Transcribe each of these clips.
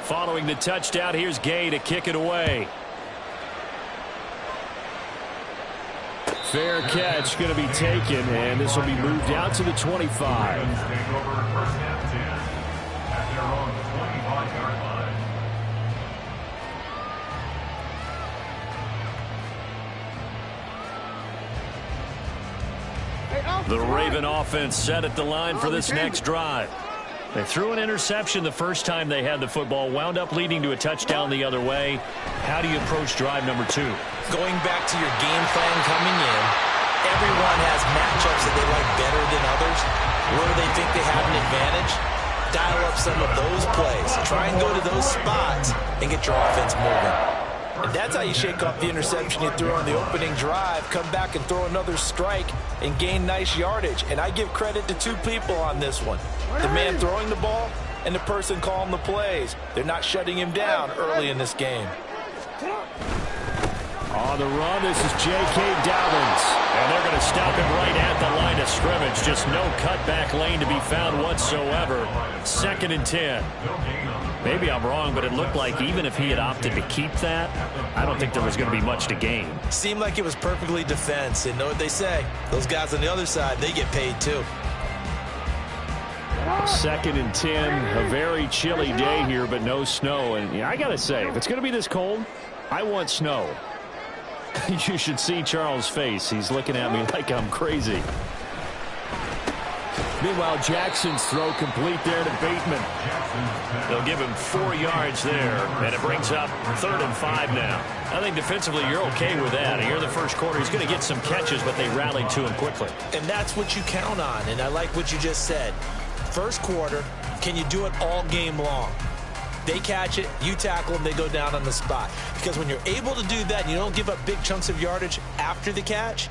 Following the touchdown, here's Gay to kick it away. Fair catch going to be taken, and this will be moved out to the 25. The Raven offense set at the line for this next drive. They threw an interception the first time they had the football, wound up leading to a touchdown the other way. How do you approach drive number 2? Going back to your game plan coming in, everyone has matchups that they like better than others. Where they think they have an advantage, dial up some of those plays. Try and go to those spots and get your offense moving. And that's how you shake off the interception you threw on the opening drive, come back and throw another strike and gain nice yardage. And I give credit to two people on this one. The man throwing the ball and the person calling the plays. They're not shutting him down early in this game. On the run, this is J.K. Dobbins. And they're going to stop him right at the line of scrimmage. Just no cutback lane to be found whatsoever. 2nd and 10. Maybe I'm wrong, but it looked like even if he had opted to keep that, I don't think there was going to be much to gain. Seemed like it was perfectly defense. And know what they say? Those guys on the other side, they get paid too. 2nd and 10. A very chilly day here, but no snow. And yeah, I got to say, if it's going to be this cold, I want snow. You should see Charles' face. He's looking at me like I'm crazy. Meanwhile, Jackson's throw complete there to Bateman. They'll give him 4 yards there, and it brings up 3rd and 5 now. I think defensively you're okay with that. Here in the first quarter, he's going to get some catches, but they rallied to him quickly. And that's what you count on, and I like what you just said. First quarter, can you do it all game long? They catch it, you tackle them, they go down on the spot. Because when you're able to do that and you don't give up big chunks of yardage after the catch,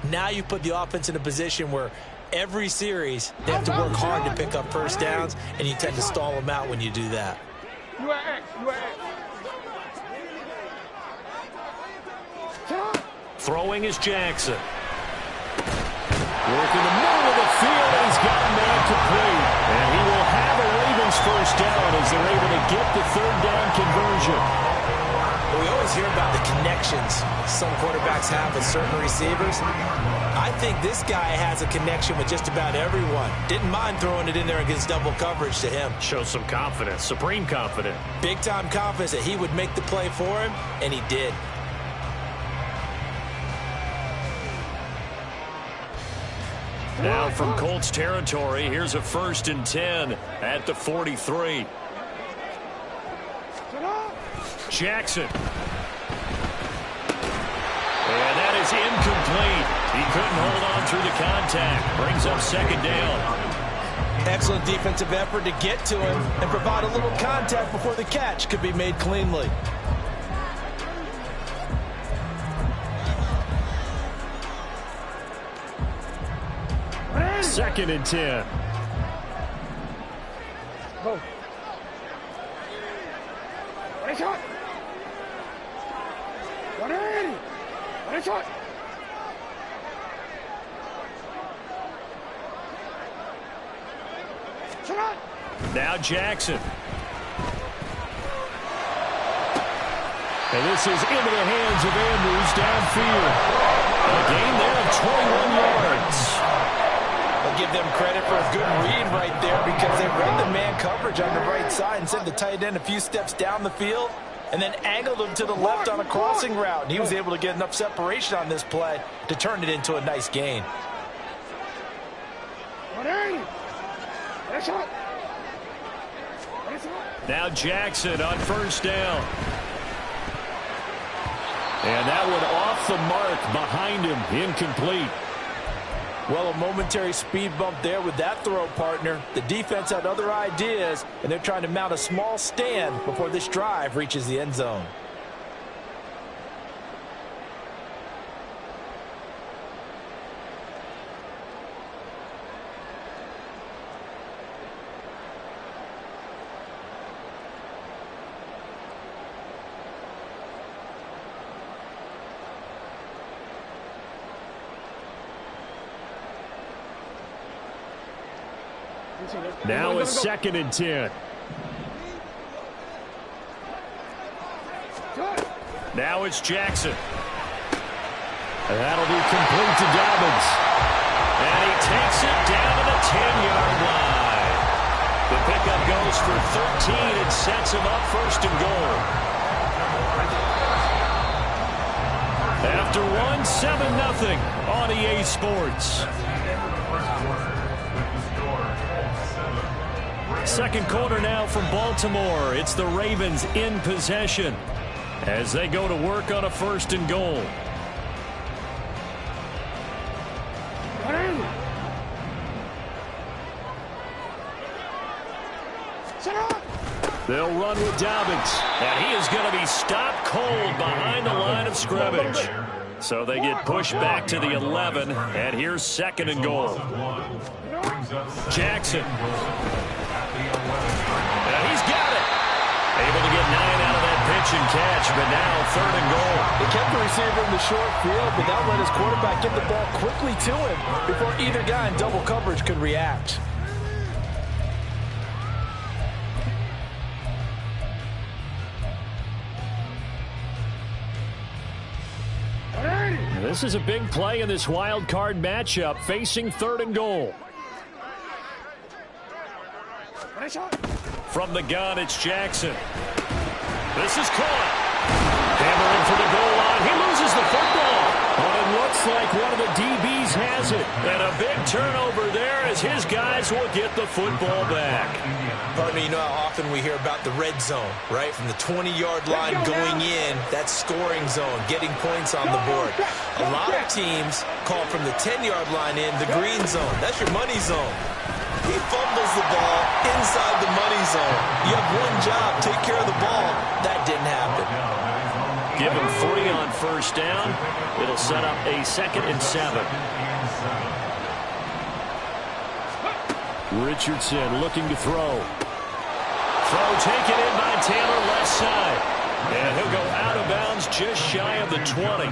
now you put the offense in a position where every series they have to work hard to pick up first downs, and you tend to stall them out when you do that. Throwing is Jackson. Working the middle of the field, and he's got a man complete. And he will have a Ravens first down as they're able to get the 3rd down conversion. Well, we always hear about the connections some quarterbacks have with certain receivers. I think this guy has a connection with just about everyone. Didn't mind throwing it in there against double coverage to him. Shows some confidence, supreme confidence. Big-time confidence that he would make the play for him, and he did. Now from Colts territory, here's a 1st and 10 at the 43. Jackson. And that is incomplete. He couldn't hold on through the contact. Brings up 2nd down. Excellent defensive effort to get to him and provide a little contact before the catch could be made cleanly. Second and 10. Go. Ready, shot. 180. Ready, shot. Shot. Now Jackson. And this is into the hands of Andrews downfield. A gain there of 21 yards. I'll give them credit for a good read right there because they read the man coverage on the right side and sent the tight end a few steps down the field and then angled him to the left on a crossing route. And he was able to get enough separation on this play to turn it into a nice gain. 180. Ready, shot. Now Jackson on 1st down. And that one off the mark behind him, incomplete. Well, a momentary speed bump there with that throw, partner. The defense had other ideas, and they're trying to mount a small stand before this drive reaches the end zone. Now a 2nd and 10. Now it's Jackson. And that'll be complete to Dobbins. And he takes it down to the 10-yard line. The pickup goes for 13 and sets him up first and goal. After one, 7-0 on EA Sports. Second quarter now from Baltimore. It's the Ravens in possession as they go to work on a first and goal. They'll run with Dobbins, and he is going to be stopped cold behind the line of scrimmage. So they get pushed back to the 11, and here's second and goal. Jackson. And he's got it. Able to get 9 out of that pitch and catch, but now third and goal. They kept the receiver in the short field, but that let his quarterback get the ball quickly to him before either guy in double coverage could react. This is a big play in this wild card matchup, facing third and goal. From the gun, it's Jackson. This is caught. Hammering for the goal line. He loses the football. But it looks like one of the DBs has it. And a big turnover there as his guys will get the football back. Partner, you know how often we hear about the red zone, right? From the 20-yard line going in, that scoring zone, getting points on the board. A lot of teams call from the 10-yard line in the green zone. That's your money zone. He fumbles the ball inside the money zone. You have one job, take care of the ball. That didn't happen. Give him 3 on first down. It'll set up a 2nd and 7. Richardson looking to throw. Throw taken in by Taylor, left side. And he'll go out of bounds just shy of the 20.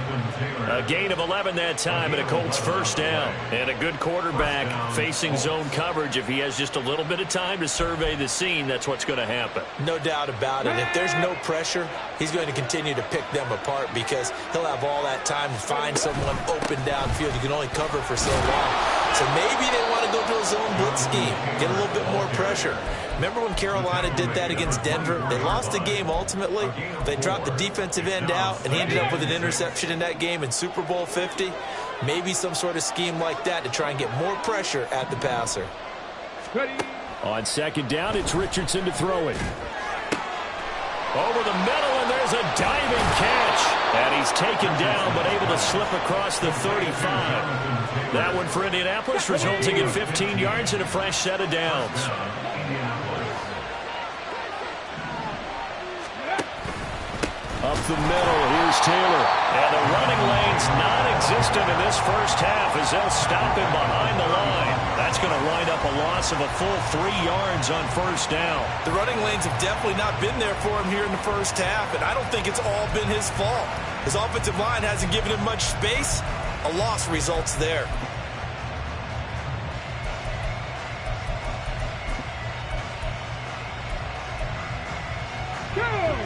A gain of 11 that time, and a Colts first down. And a good quarterback facing zone coverage. If he has just a little bit of time to survey the scene, that's what's going to happen. No doubt about it. If there's no pressure, he's going to continue to pick them apart because he'll have all that time to find someone open downfield. You can only cover for so long. So maybe they want to go to a zone blitz scheme, get a little bit more pressure. Remember when Carolina did that against Denver? They lost the game ultimately. They dropped the defensive end out, and he ended up with an interception in that game in Super Bowl 50. Maybe some sort of scheme like that to try and get more pressure at the passer. On second down, it's Richardson to throw it. Over the middle, and there's a diving catch. And he's taken down, but able to slip across the 35. That one for Indianapolis, resulting in 15 yards and a fresh set of downs. Up the middle, here's Taylor. And the running lane's non-existent in this first half as they'll stop him behind the line. That's going to wind up a loss of a full 3 yards on first down. The running lanes have definitely not been there for him here in the first half, and I don't think it's all been his fault. His offensive line hasn't given him much space. A loss results there.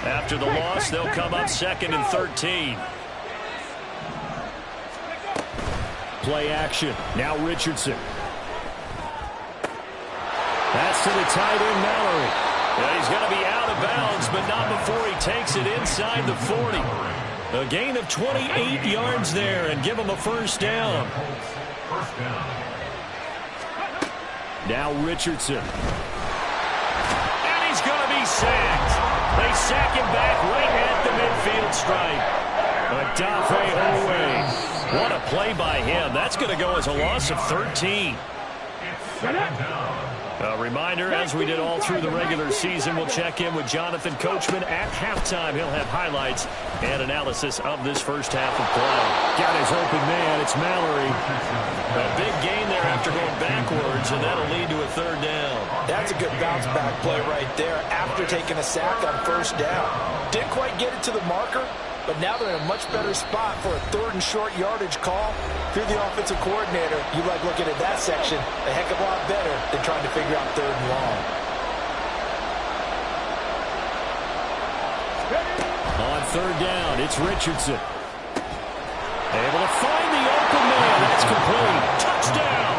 After the loss, they'll come up 2nd and 13. Play action. Now Richardson. That's to the tight end, Mallory. And he's going to be out of bounds, but not before he takes it inside the 40. A gain of 28 yards there and give him a first down. Now Richardson. And he's going to be sacked. They sack him back right at the midfield stripe. Odafe Oweh. What a play by him. That's going to go as a loss of 13. A reminder, as we did all through the regular season, we'll check in with Jonathan Coachman at halftime. He'll have highlights and analysis of this first half of play. Got his open man. It's Mallory. A big gain there after going backwards, and that'll lead to a third down. That's a good bounce-back play right there after taking a sack on first down. Didn't quite get it to the marker, but now they're in a much better spot for a 3rd and short yardage call. If you're the offensive coordinator, you like looking at that section a heck of a lot better than trying to figure out 3rd and long. On third down. It's Richardson. Able to find the open man. That's complete. Touchdown.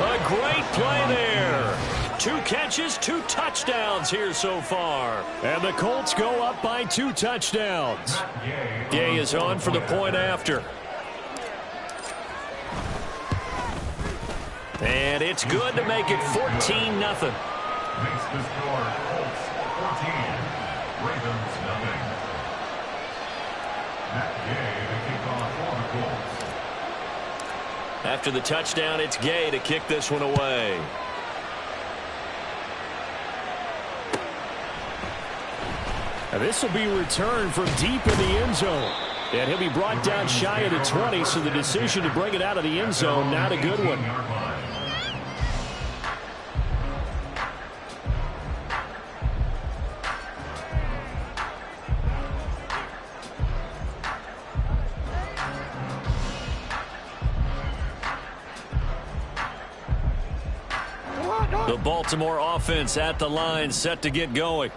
A great play there. 2 catches, 2 touchdowns here so far. And the Colts go up by 2 touchdowns. Gay is on for the point after. And it's good to make it 14-0. Makes the score Colts 14, Ravens 0. Matt Gay to kick off for the Colts. After the touchdown, it's Gay to kick this one away. Now this will be returned from deep in the end zone. And he'll be brought down shy of the 20, so the decision to bring it out of the end zone, not a good one. The Baltimore offense at the line, set to get going.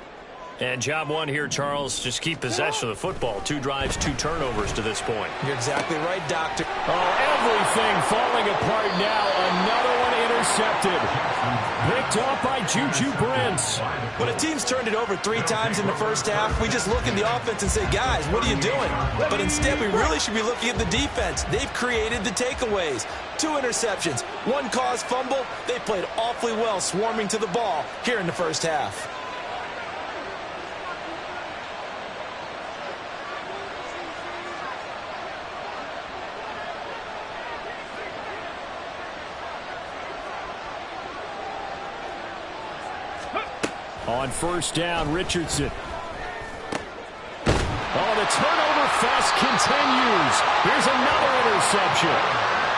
And job one here, Charles, just keep possession of the football. 2 drives, 2 turnovers to this point. You're exactly right, Doctor. Oh, everything falling apart now. Another one intercepted. Picked off by Juju Brents. When a team's turned it over 3 times in the first half, we just look at the offense and say, guys, what are you doing? But instead, we really should be looking at the defense. They've created the takeaways. 2 interceptions, 1 caused fumble. They played awfully well swarming to the ball here in the first half. On first down, Richardson. Oh, the turnover fest continues. Here's another interception.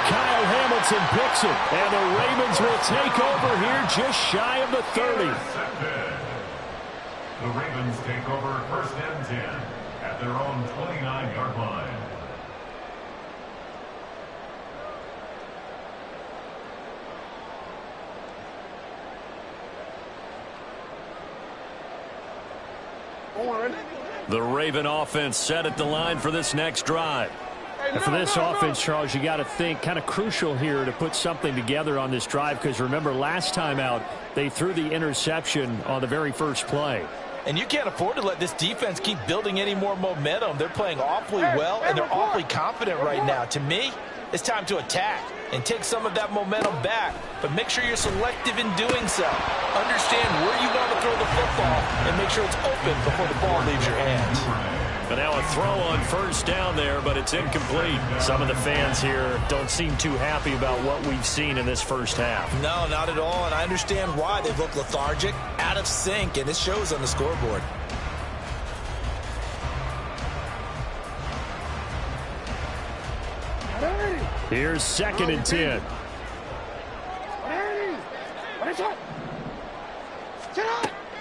Kyle Hamilton picks it, and the Ravens will take over here just shy of the 30. The Ravens take over 1st and 10 at their own 29-yard line. The Raven offense set at the line for this next drive. And for this offense, Charles, you got to think kind of crucial here to put something together on this drive, because remember last time out they threw the interception on the very first play. And you can't afford to let this defense keep building any more momentum. They're playing awfully well, and they're awfully confident right now. To me, it's time to attack and take some of that momentum back. But make sure you're selective in doing so. Understand where you want to throw the football and make sure it's open before the ball leaves your hands. But now a throw on first down there, but it's incomplete. Some of the fans here don't seem too happy about what we've seen in this first half. No, not at all, and I understand why. They look lethargic, out of sync, and it shows on the scoreboard. Here's 2nd and 10.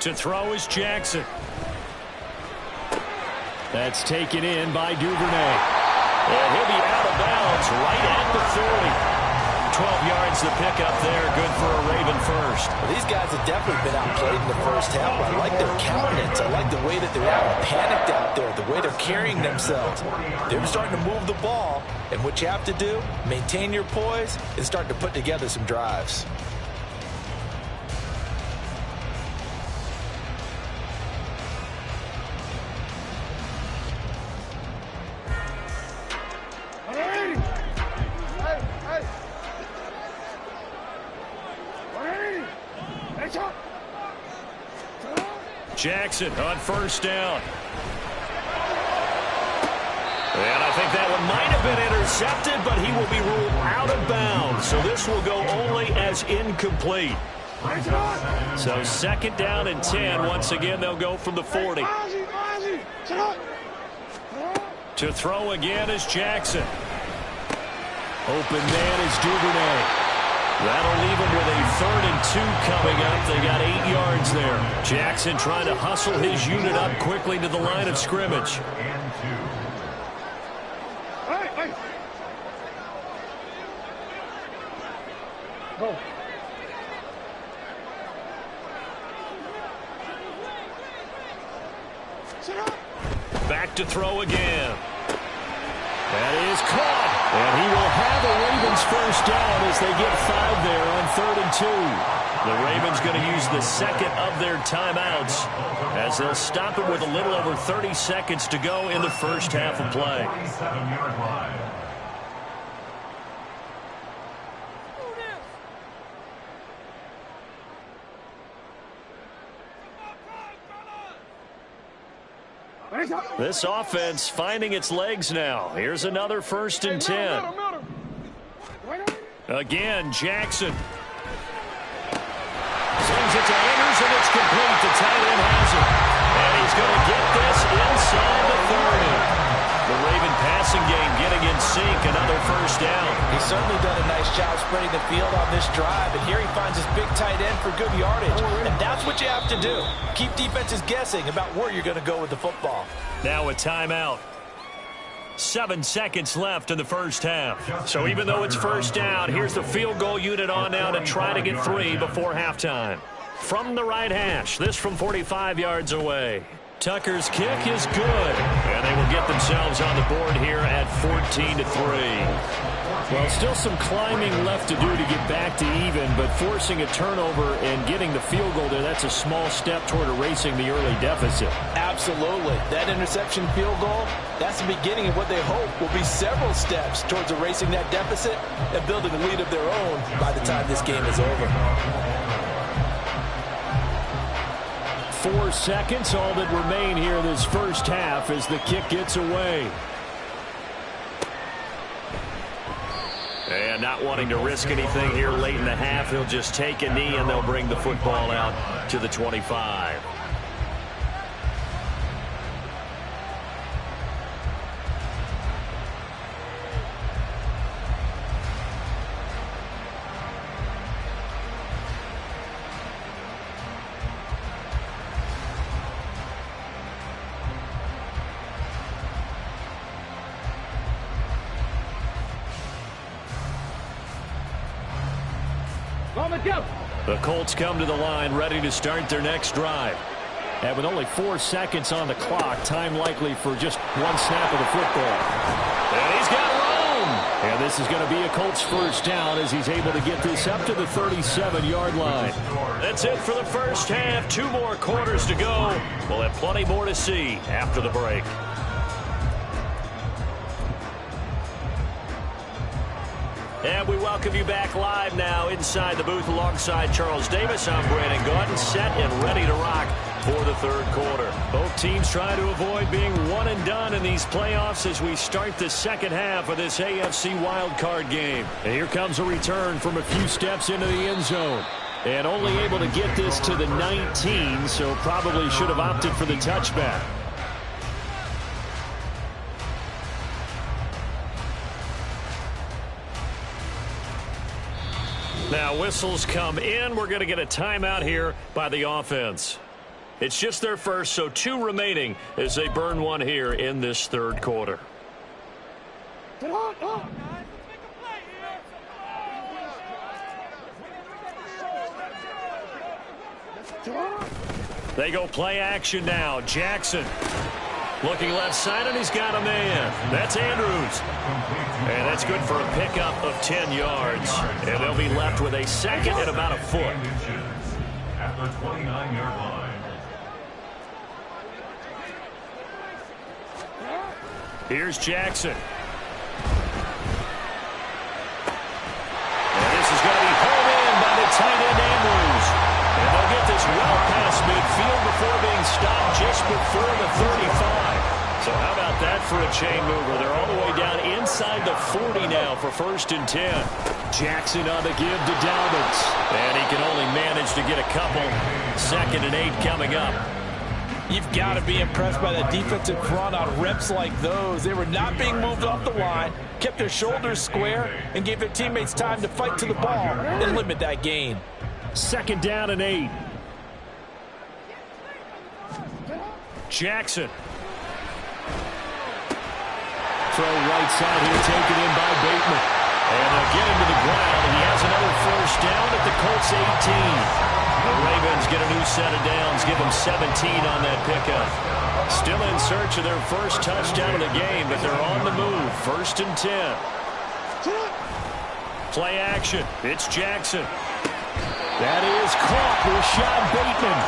To throw is Jackson. That's taken in by Duvernay. And he'll be out of bounds right at the 40. 12 yards the pickup there. Good for a Raven first. Well, these guys have definitely been outplayed in the first half. I like their countenance. I like the way that they're out panicked out there, the way they're carrying themselves. They're starting to move the ball. And what you have to do, maintain your poise and start to put together some drives. Jackson on first down. And I think that one might have been intercepted, but he will be ruled out of bounds. So this will go only as incomplete. So 2nd down and 10. Once again, they'll go from the 40. To throw again is Jackson. Open man is Duvernay. That'll leave him with a 3rd and 2 coming up. They got 8 yards there. Jackson trying to hustle his unit up quickly to the line of scrimmage. Go. Sit up. Back to throw again. That is caught. And he will have a Ravens first down as they get 5 there on 3rd and 2. The Ravens going to use the second of their timeouts as they'll stop it with a little over 30 seconds to go in the first half of play. 27-yard line. This offense finding its legs now. Here's another 1st and 10. Again, Jackson. Sends it to Andrews, and it's complete. The tight end has it. And he's going to get this inside the 30. The Raven passing game getting in sync. Another first down. He's certainly done a nice job spreading the field on this drive. And here he finds his big tight end for good yardage. And that's what you have to do. Keep defenses guessing about where you're going to go with the football. Now a timeout. 7 seconds left in the first half. So even though it's first down, here's the field goal unit on now to try to get 3 before halftime. From the right hash, this from 45 yards away. Tucker's kick is good, and they will get themselves on the board here at 14-3. Well, still some climbing left to do to get back to even, but forcing a turnover and getting the field goal there, that's a small step toward erasing the early deficit. Absolutely. That interception field goal, that's the beginning of what they hope will be several steps towards erasing that deficit and building a lead of their own by the time this game is over. 4 seconds, all that remain here this first half as the kick gets away. And not wanting to risk anything here late in the half, he'll just take a knee and they'll bring the football out to the 25. The Colts come to the line ready to start their next drive. And with only 4 seconds on the clock, time likely for just 1 snap of the football. And he's got room. And this is going to be a Colts first down as he's able to get this up to the 37-yard line. That's it for the first half. 2 more quarters to go. We'll have plenty more to see after the break. And we welcome you back live now inside the booth alongside Charles Davis. I'm Brandon Gaudin, set and ready to rock for the third quarter. Both teams trying to avoid being one and done in these playoffs as we start the second half of this AFC wildcard game. And here comes a return from a few steps into the end zone. And only able to get this to the 19, so probably should have opted for the touchback. Now whistles come in. We're going to get a timeout here by the offense. It's just their first, so 2 remaining as they burn 1 here in this third quarter. They go play action now. Jackson looking left side, and he's got a man. That's Andrews. And that's good for a pickup of 10 yards. And they'll be left with a second and about a foot. At the 29-yard line. Here's Jackson. And this is going to be hauled in by the tight end Andrews. And they'll get this well past midfield before being stopped just before the 35. So how about that for a chain mover? They're all the way down inside the 40 now for 1st and 10. Jackson on the give to Dalvins. And he can only manage to get a couple. 2nd and 8 coming up. You've got to be impressed by the defensive front on reps like those. They were not being moved off the line, kept their shoulders square, and gave their teammates time to fight to the ball and limit that gain. 2nd down and 8. Jackson. Throw right side here, taken in by Bateman. And they'll get him to the ground, and he has another first down at the Colts 18. The Ravens get a new set of downs, give them 17 on that pickup. Still in search of their first touchdown of the game, but they're on the move. 1st and 10. Play action. It's Jackson. That is caught. Rashad Bateman.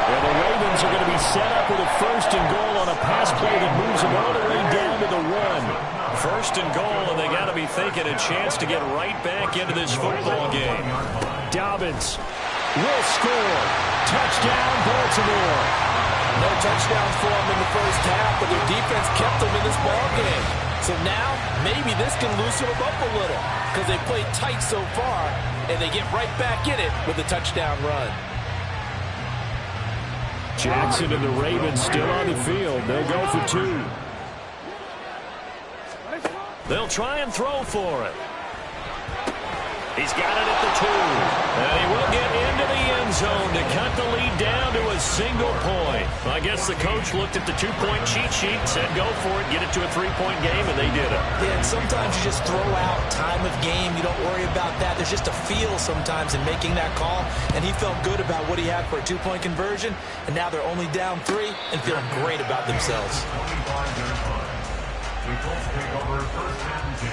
And the Ravens are going to be set up with a 1st and goal on a pass play that moves them all the way down to the 1. 1st and goal, and they got to be thinking a chance to get right back into this football game. Dobbins will score. Touchdown, Baltimore. No touchdowns for them in the first half, but their defense kept them in this ball game. So now, maybe this can loosen them up a little because they played tight so far, and they get right back in it with a touchdown run. Jackson and the Ravens still on the field. They'll go for 2. They'll try and throw for it. He's got it at the 2. And he will get into the end zone to cut the lead down to a single point. I guess the coach looked at the 2-point cheat sheet and said, go for it, get it to a 3-point game, and they did it. Yeah, and sometimes you just throw out time of game. You don't worry about that. There's just a feel sometimes in making that call, and he felt good about what he had for a 2-point conversion, and now they're only down 3 and feeling great about themselves. The Colts take over 1st and 10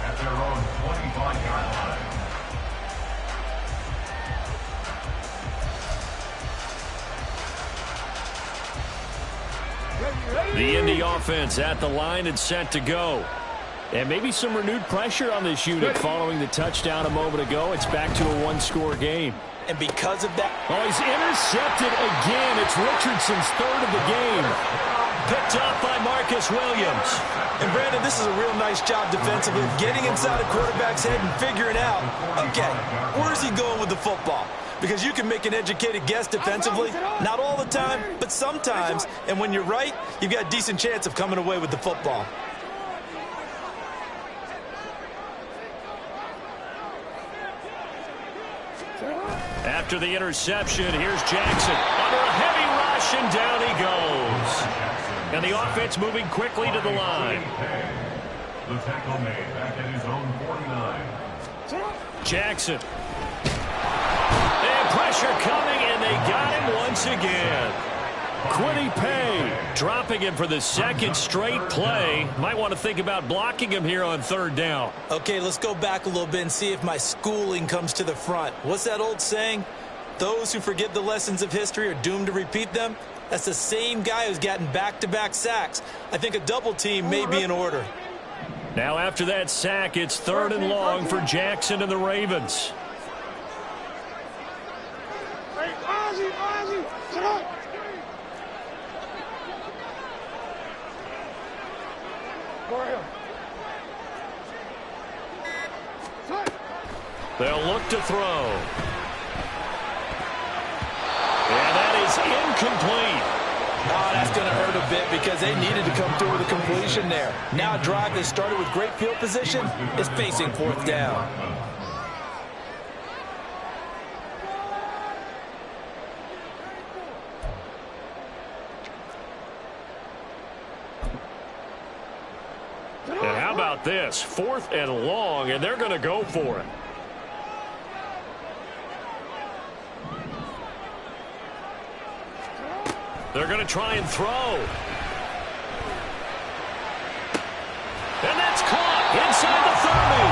at their own 25-yard line. The Indy offense at the line and set to go. And maybe some renewed pressure on this unit following the touchdown a moment ago. It's back to a 1-score game. And because of that... Oh, he's intercepted again. It's Richardson's 3rd of the game. Picked up by Marcus Williams. And, Brandon, this is a real nice job defensively, getting inside a quarterback's head and figuring out, okay, where's he going with the football? Because you can make an educated guess defensively, not all the time, but sometimes. And when you're right, you've got a decent chance of coming away with the football. After the interception, here's Jackson. Under a heavy rush, and down he goes. And the offense moving quickly to the line. The tackle made back at his own 49. Jackson. And pressure coming, and they got him once again. Kwity Paye dropping him for the 2nd straight play. Might want to think about blocking him here on 3rd down. Okay, let's go back a little bit and see if my schooling comes to the front. What's that old saying? Those who forget the lessons of history are doomed to repeat them. That's the same guy who's gotten back-to-back sacks. I think a double team may be in order. Now after that sack, it's 3rd and long for Jackson and the Ravens. They'll look to throw. And that is incomplete. Oh, that's going to hurt a bit because they needed to come through with a completion there. Now a drive that started with great field position is facing 4th down. And how about this? 4th and long, and they're going to go for it. They're going to try and throw. And that's caught inside the 30.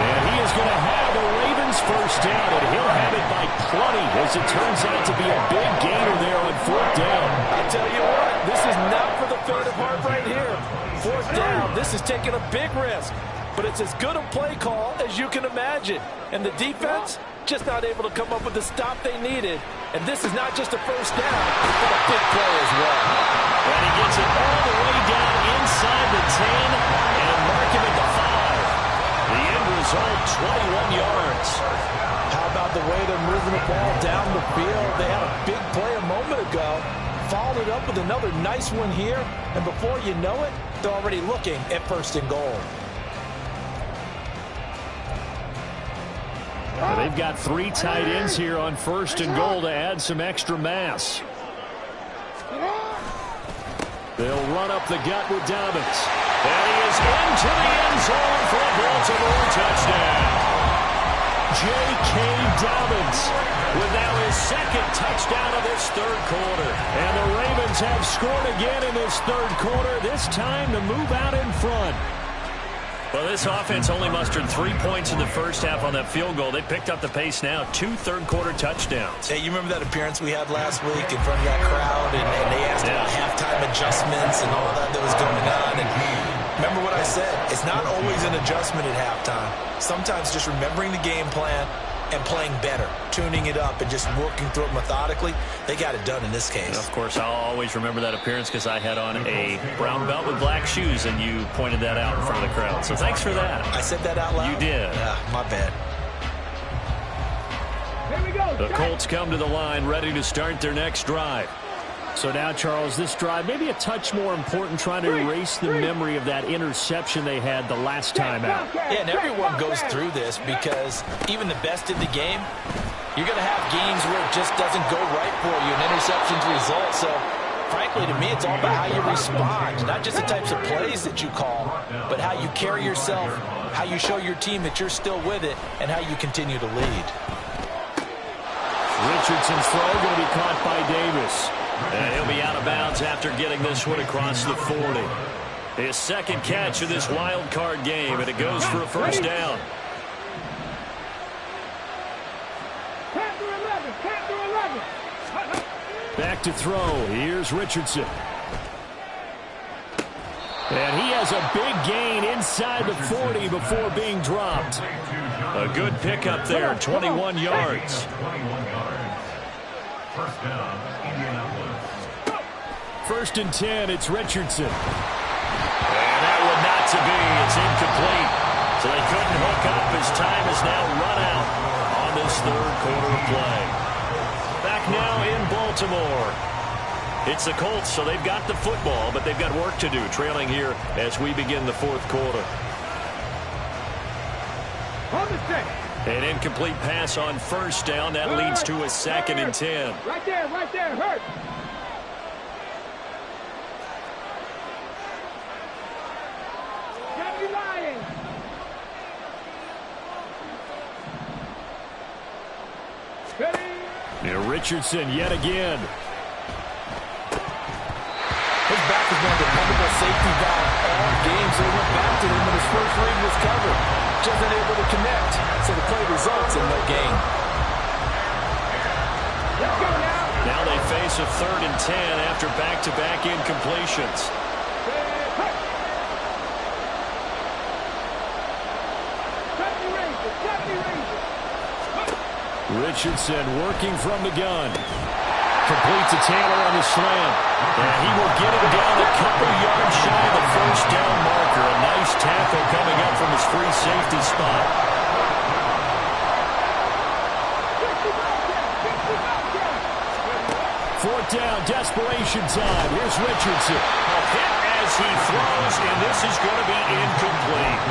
And he is going to have the Ravens 1st down, and he'll have it by plenty as it turns out to be a big gainer there on 4th down. I tell you what, this is not for the faint of heart right here. 4th down, this is taking a big risk. But it's as good a play call as you can imagine. And the defense just not able to come up with the stop they needed. And this is not just a 1st down, but a big play as well. And he gets it all the way down inside the 10 and mark him at the 5. The end result, 21 yards. How about the way they're moving the ball down the field? They had a big play a moment ago. Followed it up with another nice one here. And before you know it, they're already looking at 1st and goal. Well, they've got 3 tight ends here on 1st and goal to add some extra mass. They'll run up the gut with Dobbins. And he is into the end zone for a Baltimore touchdown. J.K. Dobbins with now his the second touchdown of this third quarter. And the Ravens have scored again in this third quarter, this time to move out in front. Well, this offense only mustered 3 points in the first half on that field goal. They picked up the pace now, 2 third-quarter touchdowns. Hey, you remember that appearance we had last week in front of that crowd, and they asked about halftime adjustments and all that was going on. And remember what I said, it's not always an adjustment at halftime. Sometimes just remembering the game plan and playing better, tuning it up and just working through it methodically. They got it done in this case. And of course, I'll always remember that appearance because I had on a brown belt with black shoes, and you pointed that out in front of the crowd. So thanks for that. I said that out loud? You did. My bad. Here we go. The Colts come to the line, ready to start their next drive. So now, Charles, this drive maybe a touch more important, trying to erase the memory of that interception they had the last time out. Yeah, and everyone goes through this because even the best in the game, you're going to have games where it just doesn't go right for you, and interceptions result. So, frankly, to me, it's all about how you respond, not just the types of plays that you call, but how you carry yourself, how you show your team that you're still with it, and how you continue to lead. Richardson's throw going to be caught by Davis. And he'll be out of bounds after getting this one across the 40. His second catch of this wild card game, and it goes for a first down. Back to throw. Here's Richardson. And he has a big gain inside the 40 before being dropped. A good pickup there, 21 yards. First down, Indianapolis. First and 10, it's Richardson. And that one not to be. It's incomplete. So they couldn't hook up. His time is now run out on this third quarter play. Back now in Baltimore. It's the Colts, so they've got the football, but they've got work to do, trailing here as we begin the fourth quarter. An incomplete pass on first down. That leads to a second and 10. Right there, hurt. Can't be lying. Now Richardson yet again. His back has been a dependable safety valve all game, so he went back to him when his first read was covered. Just unable to connect, so the play results in no gain. Let's go now. Now they face a third and 10 after back-to-back incompletions. Richardson working from the gun. Complete to Taylor on the slant. And he will get him down a couple yards shy of the first down marker. A nice tackle coming up from his free safety spot. Fourth down, desperation time. Here's Richardson. A hit as he throws, and this is going to be incomplete.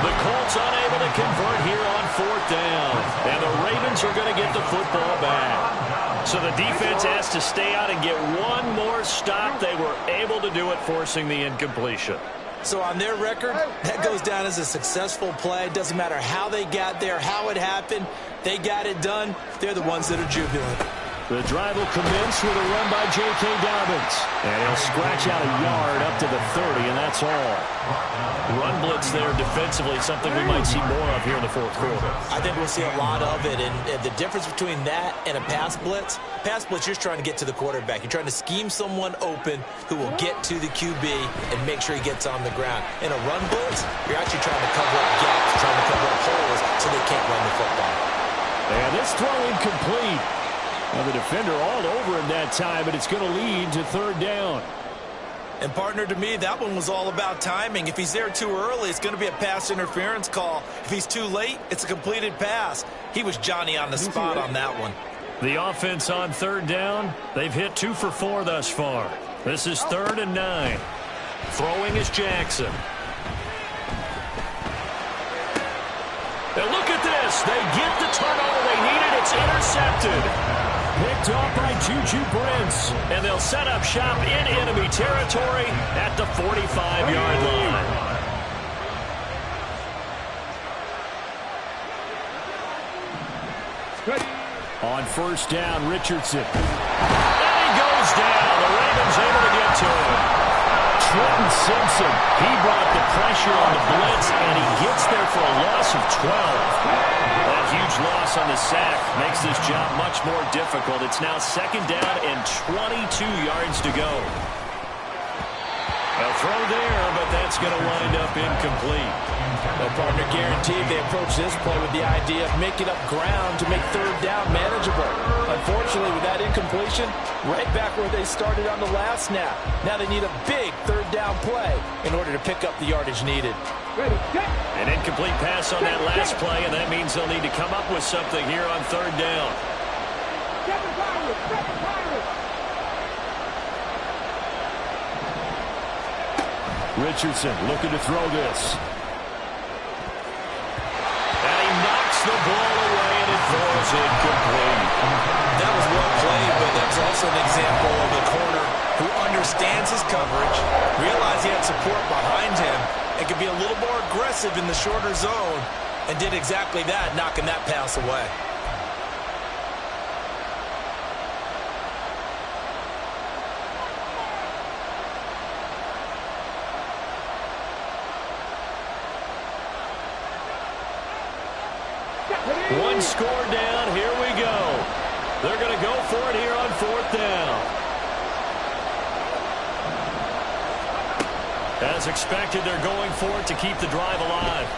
The Colts unable to convert here on fourth down. And the Ravens are going to get the football back. So the defense has to stay out and get one more stop. They were able to do it, forcing the incompletion. So on their record, that goes down as a successful play. Doesn't matter how they got there, how it happened. They got it done. They're the ones that are jubilant. The drive will commence with a run by J.K. Dobbins. And he'll scratch out a yard up to the 30, and that's all. Run blitz there defensively, something we might see more of here in the fourth quarter. I think we'll see a lot of it, and the difference between that and a pass blitz, you're just trying to get to the quarterback. You're trying to scheme someone open who will get to the QB and make sure he gets on the ground. In a run blitz, you're actually trying to cover up gaps, trying to cover up holes so they can't run the football. And this throw incomplete. Well, the defender all over him that time, but it's going to lead to third down. And, partner, to me, that one was all about timing. If he's there too early, it's going to be a pass interference call. If he's too late, it's a completed pass. He was Johnny on the spot on that one. The offense on third down, they've hit 2 for 4 thus far. This is 3rd and 9. Throwing is Jackson. And look at this. They get the turnover they needed. It's intercepted. Picked off by Juju Brents. And they'll set up shop in enemy territory at the 45-yard line. On first down, Richardson. And he goes down. The Ravens able to get to him. Trenton Simpson, he brought the pressure on the blitz, and he gets there for a loss of 12. That huge loss on the sack makes this job much more difficult. It's now second down and 22 yards to go. A throw there, but that's going to wind up incomplete. Well, partner, guaranteed they approach this play with the idea of making up ground to make third down manageable. Unfortunately, with that incompletion, right back where they started on the last snap. Now they need a big third down play in order to pick up the yardage needed. Ready, set. An incomplete pass on that last play, and that means they'll need to come up with something here on third down. Seven Pirates. Richardson looking to throw this. And he knocks the ball away, and it falls incomplete. That was well played, but that's also an example of a corner who understands his coverage, realized he had support behind him, and could be a little more aggressive in the shorter zone, and did exactly that, knocking that pass away. One score down. Here we go. They're going to go for it here on fourth down. As expected, they're going for it to keep the drive alive.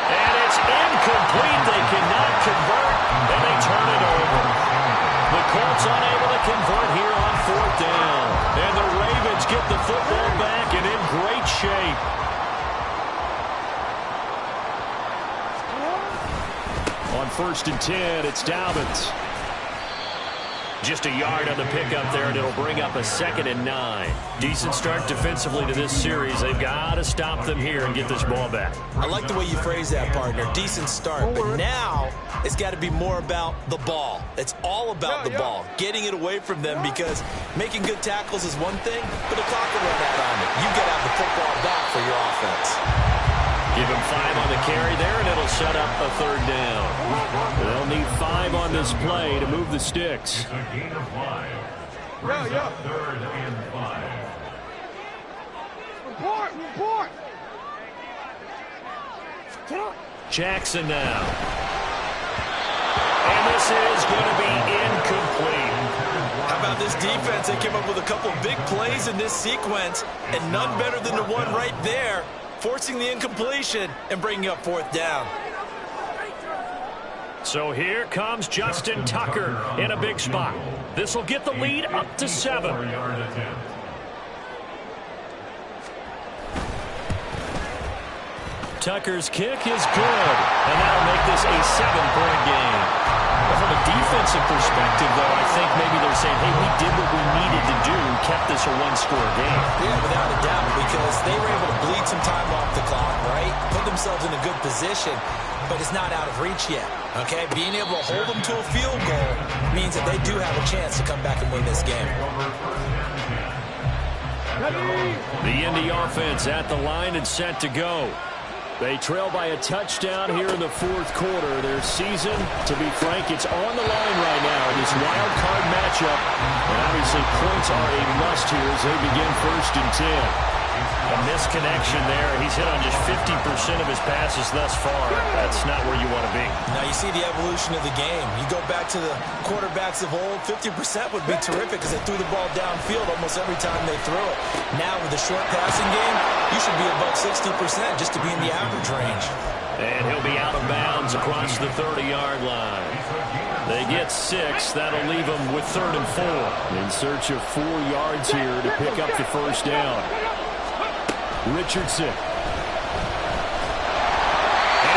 And it's incomplete. They cannot convert, and they turn it over. The Colts unable to convert here on fourth down. And the Ravens get the football back and in great shape. On first and 10, it's Dobbins. Just a yard on the pickup there, and it'll bring up a 2nd and 9. Decent start defensively to this series. They've got to stop them here and get this ball back. I like the way you phrase that, partner. Decent start, but now it's got to be more about the ball. It's all about the ball, getting it away from them, because making good tackles is one thing, but the clock will run out on it. You've got to have the football back for your offense. Give him 5 on the carry there, and it'll set up a third down. They'll need 5 on this play to move the sticks. It's a gain of 5. Brings up 3rd and 5. Report. Jackson now. And this is going to be incomplete. How about this defense? They came up with a couple of big plays in this sequence, and none better than the one right there, forcing the incompletion and bringing up fourth down. So here comes Justin Tucker in a big spot. This will get the lead up to 7. 4-yard attempt. Tucker's kick is good, and that'll make this a 7-point game. But from a defensive perspective, though, I think maybe they're saying, hey, we did what we needed to do, kept this a 1-score game. Yeah, without a doubt, because they were able to bleed some time off the clock, right? Put themselves in a good position, but it's not out of reach yet, okay? Being able to hold them to a field goal means that they do have a chance to come back and win this game. The Indy offense at the line and set to go. They trail by a touchdown here in the fourth quarter. Their season, to be frank, it's on the line right now in this wild card matchup. And obviously points are a must here as they begin first and 10. A misconnection there. He's hit on just 50% of his passes thus far. That's not where you want to be. Now you see the evolution of the game. You go back to the quarterbacks of old, 50% would be terrific because they threw the ball downfield almost every time they threw it. Now with the short passing game, you should be above 60% just to be in the average range. And he'll be out of bounds across the 30-yard line. They get 6. That'll leave them with 3rd and 4. In search of 4 yards here to pick up the first down. Richardson. And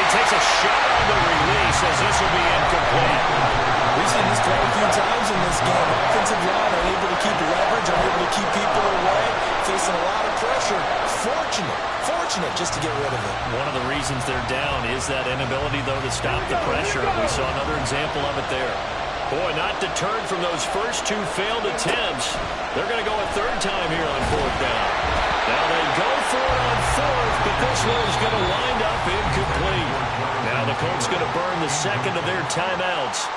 he takes a shot on the release as this will be incomplete. We've seen this quite a few times in this game. Offensive line unable to keep leverage, unable to keep people away, facing a lot of pressure. Fortunate just to get rid of it. One of the reasons they're down is that inability, though, to stop the pressure. We saw another example of it there. Boy, not deterred from those first 2 failed attempts. They're going to go a 3rd time here on 4th down. Now they go for it on 4th, but this one is going to wind up incomplete. Now And the Colts going to burn the second of their timeouts.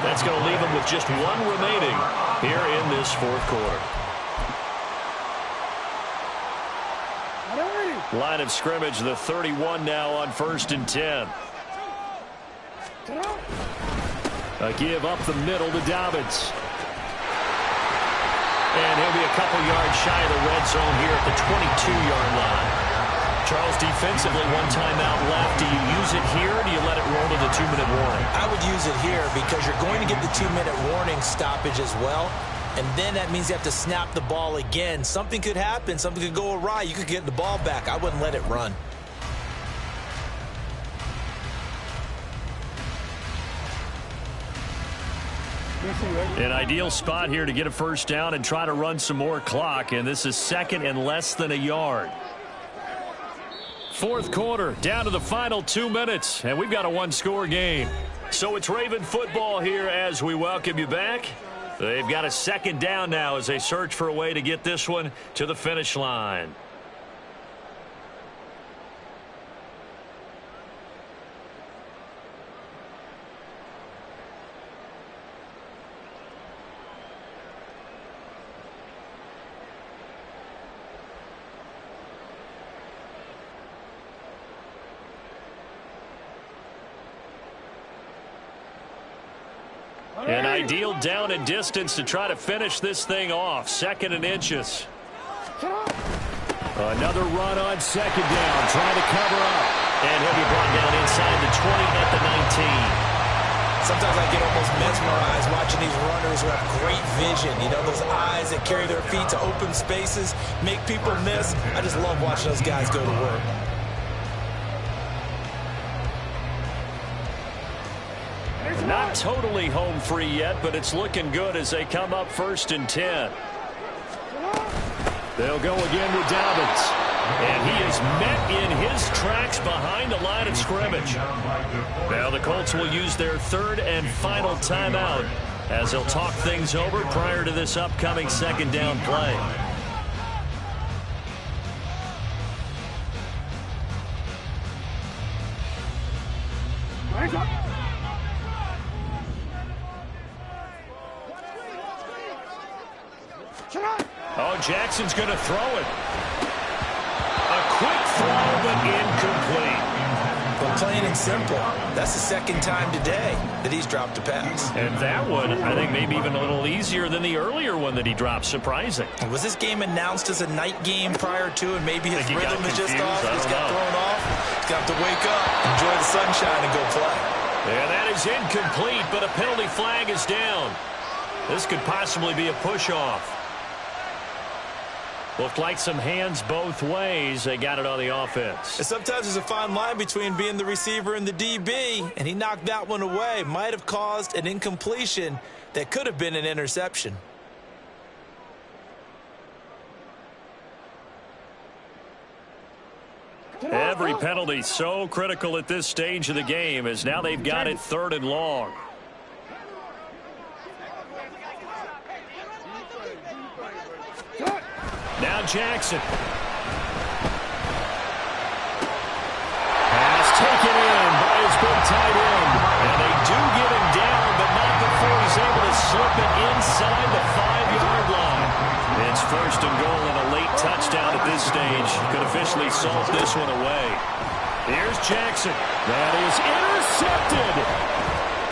That's going to leave them with just one remaining here in this fourth quarter. Line of scrimmage, the 31 now on 1st and 10. A give up the middle to Dobbins. And he'll be a couple yards shy of the red zone here at the 22-yard line. Charles, defensively, one timeout left. Do you use it here, or do you let it roll to the 2-minute warning? I would use it here because you're going to get the 2-minute warning stoppage as well. And then that means you have to snap the ball again. Something could happen. Something could go awry. You could get the ball back. I wouldn't let it run. An ideal spot here to get a first down and try to run some more clock. And this is second and less than a yard. Fourth quarter, down to the final 2 minutes. And we've got a one-score game. So it's Raven football here as we welcome you back. They've got a second down now as they search for a way to get this one to the finish line. An ideal down and distance to try to finish this thing off. 2nd and inches. Another run on second down, trying to cover up. And he'll be brought down inside the 20 at the 19. Sometimes I get almost mesmerized watching these runners who have great vision. You know, those eyes that carry their feet to open spaces, make people miss. I just love watching those guys go to work. Not totally home free yet, but it's looking good as they come up 1st and 10. They'll go again with Dobbins. And he is met in his tracks behind the line of scrimmage. Now the Colts will use their 3rd and final timeout as they'll talk things over prior to this upcoming second down play. Oh, Jackson's going to throw it. A quick throw, but incomplete. But plain and simple, that's the second time today that he's dropped a pass. And that one, I think, maybe even a little easier than the earlier one that he dropped. Surprising. Was this game announced as a night game prior to, and maybe his rhythm is just off? Just got thrown off. He's got to wake up, enjoy the sunshine, and go play. And that is incomplete, but a penalty flag is down. This could possibly be a push-off. Looked like some hands both ways. They got it on the offense. And sometimes there's a fine line between being the receiver and the DB, and he knocked that one away. Might have caused an incompletion that could have been an interception. Every penalty so critical at this stage of the game, as now they've got it 3rd and long. Now Jackson. Pass taken in by his big tight end. And they do get him down, but not before he's able to slip it inside the 5-yard line. It's 1st and goal and a late touchdown at this stage. Could officially salt this one away. Here's Jackson. That is intercepted.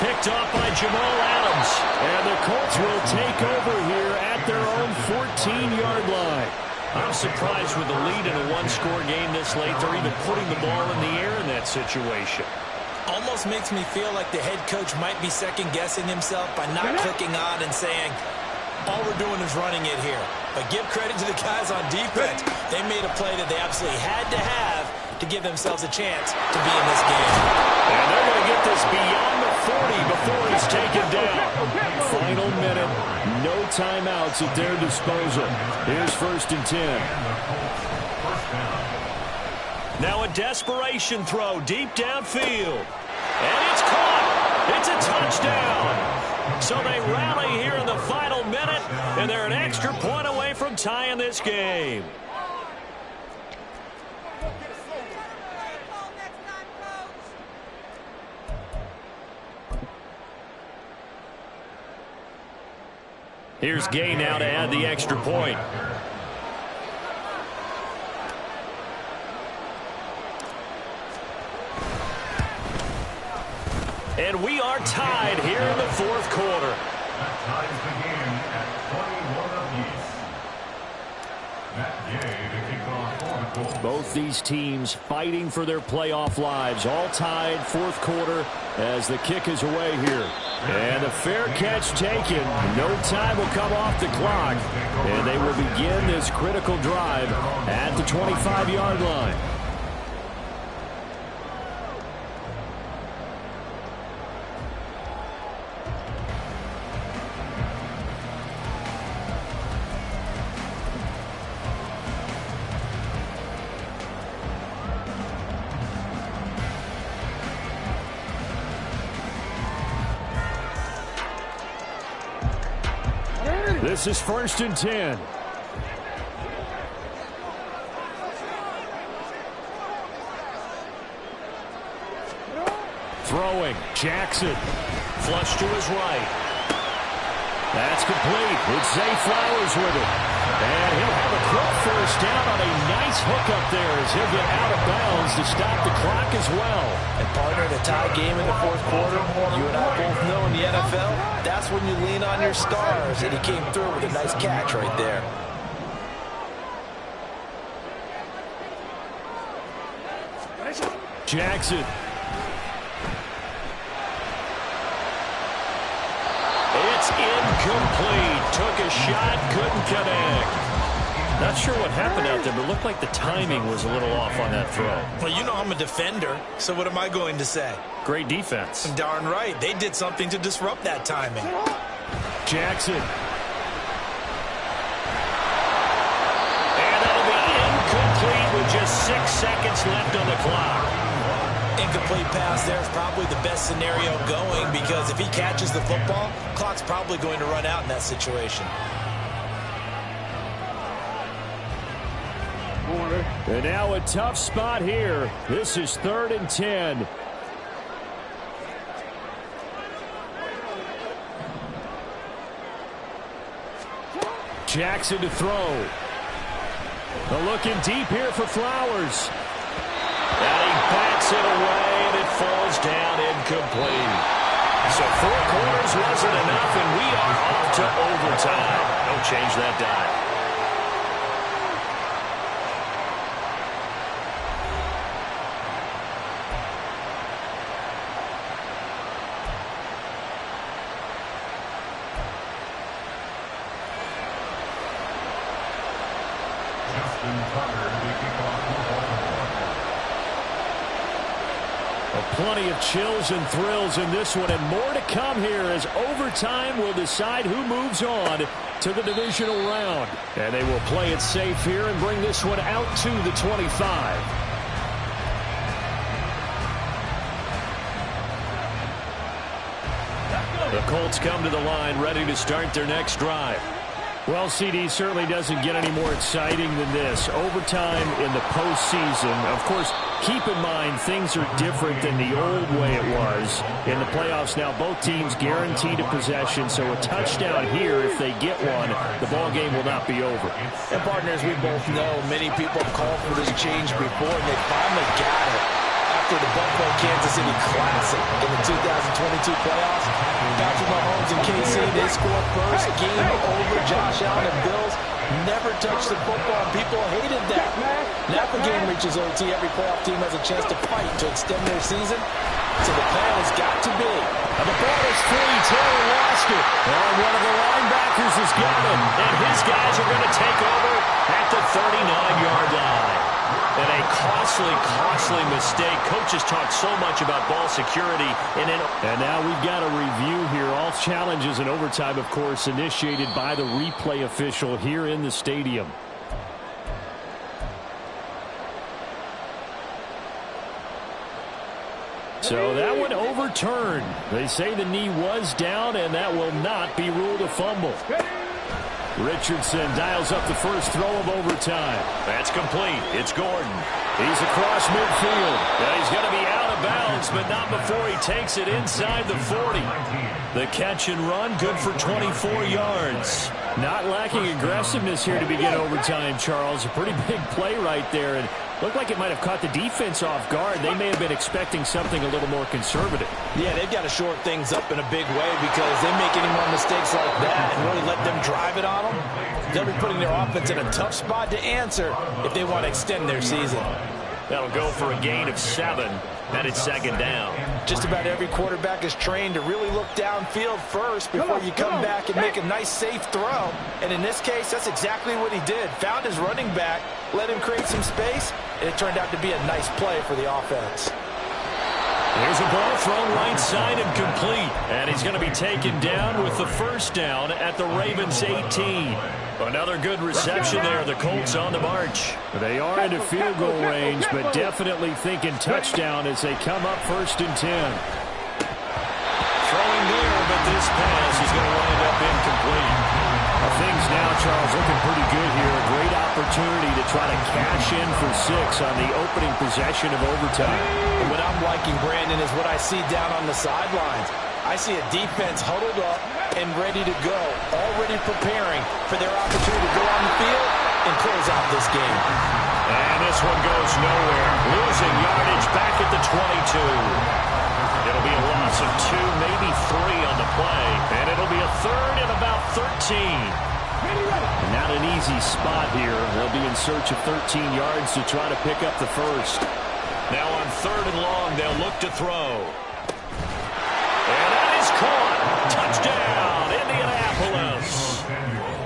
Picked off by Jamal Adams. And the Colts will take over here at their own 14-yard line. I'm surprised with the lead in a one-score game this late. They're even putting the ball in the air in that situation. Almost makes me feel like the head coach might be second-guessing himself by not clicking on and saying, all we're doing is running it here. But give credit to the guys on defense. They made a play that they absolutely had to have to give themselves a chance to be in this game. And they're going to get this beyond the 40 before he's taken down. Final minute, no timeouts at their disposal. Here's 1st and 10. Now a desperation throw deep downfield. And it's caught. It's a touchdown. So they rally here in the final minute, and they're an extra point away from tying this game. Here's Gay now to add the extra point. And we are tied here in the fourth quarter. That ties the game at 21 apiece. Matt Gay to kick off for the Colts. Both these teams fighting for their playoff lives. All tied fourth quarter as the kick is away here. And a fair catch taken. No time will come off the clock. And they will begin this critical drive at the 25-yard line. This is 1st and 10. Throwing. Jackson. Flush to his right. That's complete. It's Zay Flowers with it. And he'll have a quick first down on a nice hook up there as he'll get out of bounds to stop the clock as well. And partner, the tie game in the fourth quarter, you and I both know in the NFL, that's when you lean on your stars. And he came through with a nice catch right there. Jackson. It's incomplete. Took a shot, couldn't connect. Not sure what happened out there, but it looked like the timing was a little off on that throw. Well, you know I'm a defender, so what am I going to say? Great defense. Darn right. They did something to disrupt that timing. Jackson. And that'll be incomplete with just 6 seconds left on the clock. Incomplete pass there is probably the best scenario going because if he catches the football, clock's probably going to run out in that situation. And now a tough spot here. This is 3rd and 10. Jackson to throw. Looking deep here for Flowers. And he bats it away, and it falls down incomplete. So 4 quarters wasn't enough, and we are off to overtime. Don't change that dime. Plenty of chills and thrills in this one, and more to come here as overtime will decide who moves on to the divisional round. And they will play it safe here and bring this one out to the 25. The Colts come to the line ready to start their next drive. Well, CD, certainly doesn't get any more exciting than this. Overtime in the postseason. Of course, keep in mind things are different than the old way it was. In the playoffs now, both teams guaranteed a possession, so a touchdown here, if they get one, the ball game will not be over. And partners, we both know many people have called for this change before, and they finally got it. After the Buffalo-Kansas City Classic in the 2022 playoffs, Patrick Mahomes and KC, they scored first. Game over. Josh Allen and Bills never touched the football. People hated that. Now the game reaches OT. Every playoff team has a chance to fight to extend their season. So the plan has got to be. And the ball is free. Taylor lost it. And one of the linebackers has got it. And his guys are going to take over at the 39-yard line. And a costly mistake. Coaches talk so much about ball security. And now we've got a review here. All challenges in overtime, of course, initiated by the replay official here in the stadium. So that one overturned. They say the knee was down, and that will not be ruled a fumble. Richardson dials up the first throw of overtime. That's complete. It's Gordon. He's across midfield. And he's going to be out of bounds, but not before he takes it inside the 40. The catch and run, good for 24 yards. Not lacking aggressiveness here to begin overtime, Charles. A pretty big play right there, and looked like it might have caught the defense off guard. They may have been expecting something a little more conservative. Yeah, they've got to shore things up in a big way because they make any more mistakes like that and really let them drive it on them. They'll be putting their offense in a tough spot to answer if they want to extend their season. That'll go for a gain of 7. And it's second down. Just about every quarterback is trained to really look downfield first before you come back and make a nice, safe throw. And in this case, that's exactly what he did. Found his running back, let him create some space, and it turned out to be a nice play for the offense. There's a ball thrown right side and complete. And he's going to be taken down with the first down at the Ravens 18. Another good reception there. The Colts on the march. They are into field goal range, but definitely thinking touchdown as they come up 1st and 10. Throwing there, but this pass is going to wind up incomplete. Things now, Charles, looking pretty good here. A great opportunity to try to cash in for 6 on the opening possession of overtime. What I'm liking, Brandon, is what I see down on the sidelines. I see a defense huddled up and ready to go, already preparing for their opportunity to go on the field and close out this game. And this one goes nowhere. Losing yardage back at the 22. It'll be a loss of 2, maybe 3 on the play. And it'll be a 3rd and about 13. Not an easy spot here. They'll be in search of 13 yards to try to pick up the first. Now on 3rd and long, they'll look to throw. And that is caught. Touchdown, Indianapolis.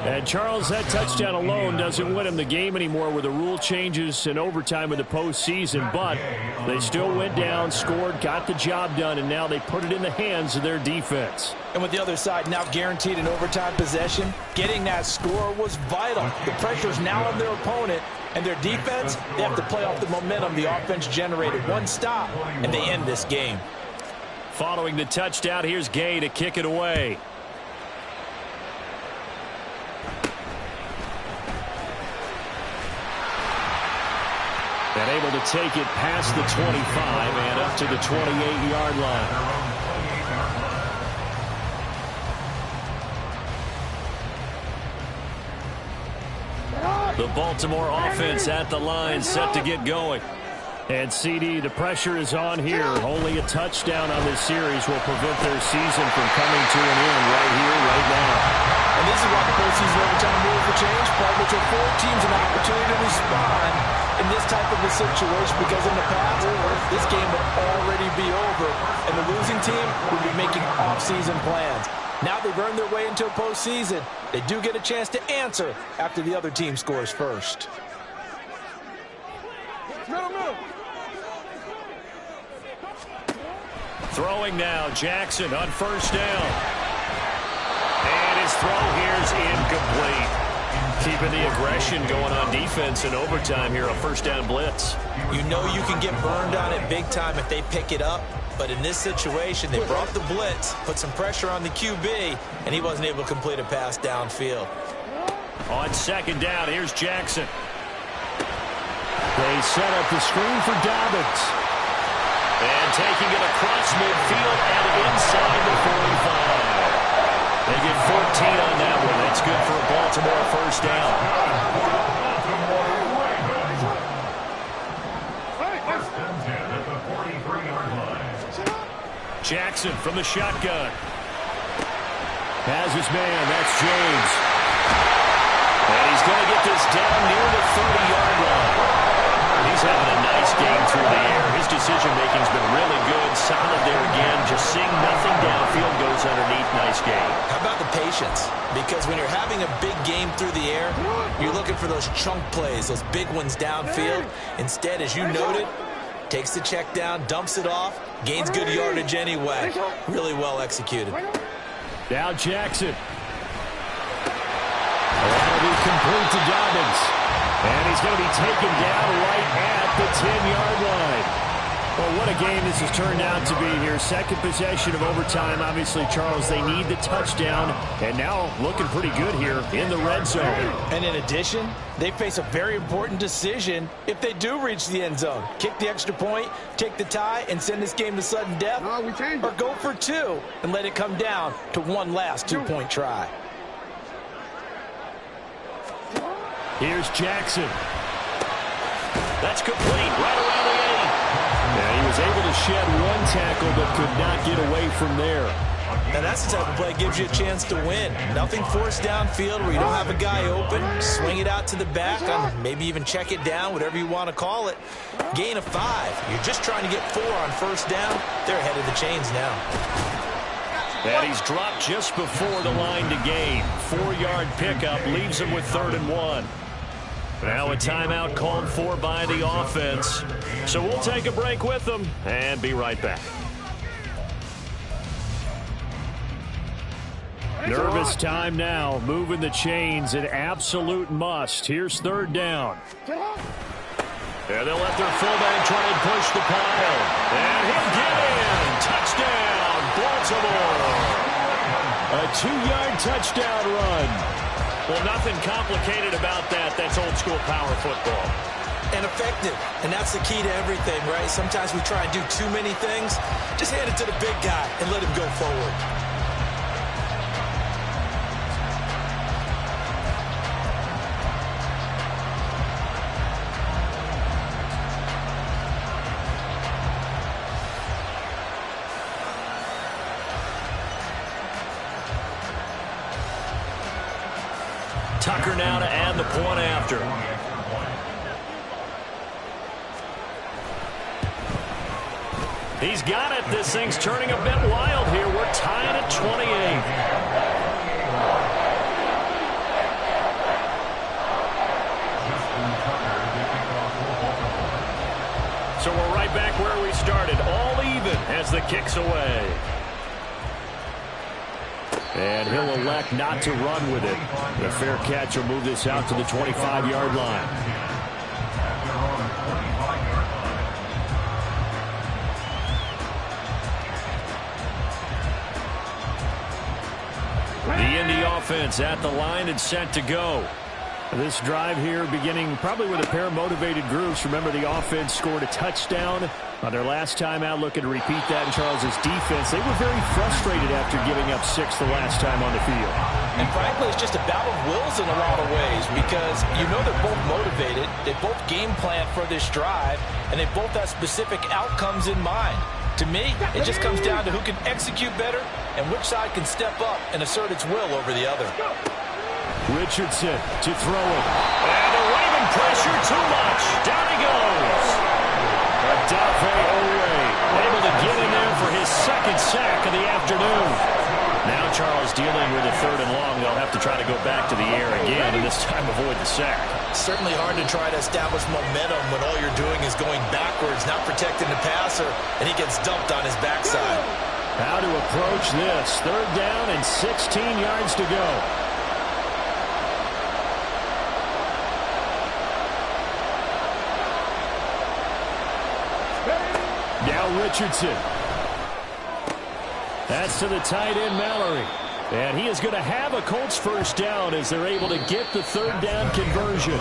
And Charles, that touchdown alone doesn't win him the game anymore with the rule changes and overtime in the postseason. But they still went down, scored, got the job done, and now they put it in the hands of their defense. And with the other side now guaranteed an overtime possession, getting that score was vital. The pressure's now on their opponent, and their defense, they have to play off the momentum the offense generated. One stop, and they end this game. Following the touchdown, here's Gay to kick it away. And able to take it past the 25 and up to the 28-yard line. The Baltimore offense at the line, set to get going. And CD, the pressure is on here. Only a touchdown on this series will prevent their season from coming to an end right here, right now. And this is why the postseason overtime rules will change, partly to afford teams an opportunity to respond in this type of a situation, because in the past, this game would already be over, and the losing team would be making off-season plans. Now they've earned their way into a postseason. They do get a chance to answer after the other team scores first. Throwing now, Jackson on 1st down. And his throw here's incomplete. Keeping the aggression going on defense in overtime here, a 1st down blitz. You know you can get burned on it big time if they pick it up. But in this situation, they brought the blitz, put some pressure on the QB, and he wasn't able to complete a pass downfield. On 2nd down, here's Jackson. They set up the screen for Dobbins. And taking it across midfield and inside the 45. They get 14 on that one. That's good for a Baltimore 1st down. Jackson from the shotgun. Has his man. That's James. And he's going to get this down near the 30-yard line. He's having a nice game through the air. His decision-making's been really good. Solid there again. Just seeing nothing downfield goes underneath. Nice game. How about the patience? Because when you're having a big game through the air, you're looking for those chunk plays, those big ones downfield. Instead, as you noted, takes the check down, dumps it off, gains good yardage anyway. Really well executed. Now Jackson. That'll be complete to Dobbins. And he's going to be taken down right at the 10-yard line. Well, what a game this has turned out to be here. Second possession of overtime. Obviously, Charles, they need the touchdown. And now looking pretty good here in the red zone. And in addition, they face a very important decision if they do reach the end zone. Kick the extra point, take the tie, and send this game to sudden death. Or go for two and let it come down to one last two-point try. Here's Jackson. That's complete right around the 8. And he was able to shed one tackle but could not get away from there. Now that's the type of play that gives you a chance to win. Nothing forced downfield where you don't have a guy open. Swing it out to the back, and maybe even check it down, whatever you want to call it. Gain of 5. You're just trying to get 4 on first down. They're ahead of the chains now. And he's dropped just before the line to gain. 4-yard pickup leaves him with 3rd and 1. Now a timeout called for by the offense. So we'll take a break with them and be right back. Nervous time now. Moving the chains, an absolute must. Here's 3rd down. And they'll let their fullback try and push the pile. And he'll get in. Touchdown, Baltimore. A 2-yard touchdown run. Well, nothing complicated about that. That's old-school power football. And effective. And that's the key to everything, right? Sometimes we try and do too many things. Just hand it to the big guy and let him go forward. Tucker now to add the point after. He's got it. This thing's turning a bit wild here. We're tied at 28. So we're right back where we started. All even as the kick's away. And he'll elect not to run with it. The fair catch will move this out to the 25-yard line. The Indy offense at the line and set to go. This drive here beginning probably with a pair of motivated groups. Remember, the offense scored a touchdown on their last time out. Looking to repeat that in Charles's defense. They were very frustrated after giving up 6 the last time on the field. And frankly, it's just a battle of wills in a lot of ways because you know they're both motivated. They both game plan for this drive, and they both have specific outcomes in mind. To me, it just comes down to who can execute better and which side can step up and assert its will over the other. Richardson to throw it. And the Raven pressure too much. Down he goes. Odafe Oweh able to get in there for his 2nd sack of the afternoon. Now Charles dealing with a 3rd and long. They'll have to try to go back to the air again and this time avoid the sack. Certainly hard to try to establish momentum when all you're doing is going backwards, not protecting the passer, and he gets dumped on his backside. How to approach this. 3rd down and 16 yards to go. Now Richardson. That's to the tight end, Mallory. And he is going to have a Colts 1st down as they're able to get the 3rd down conversion.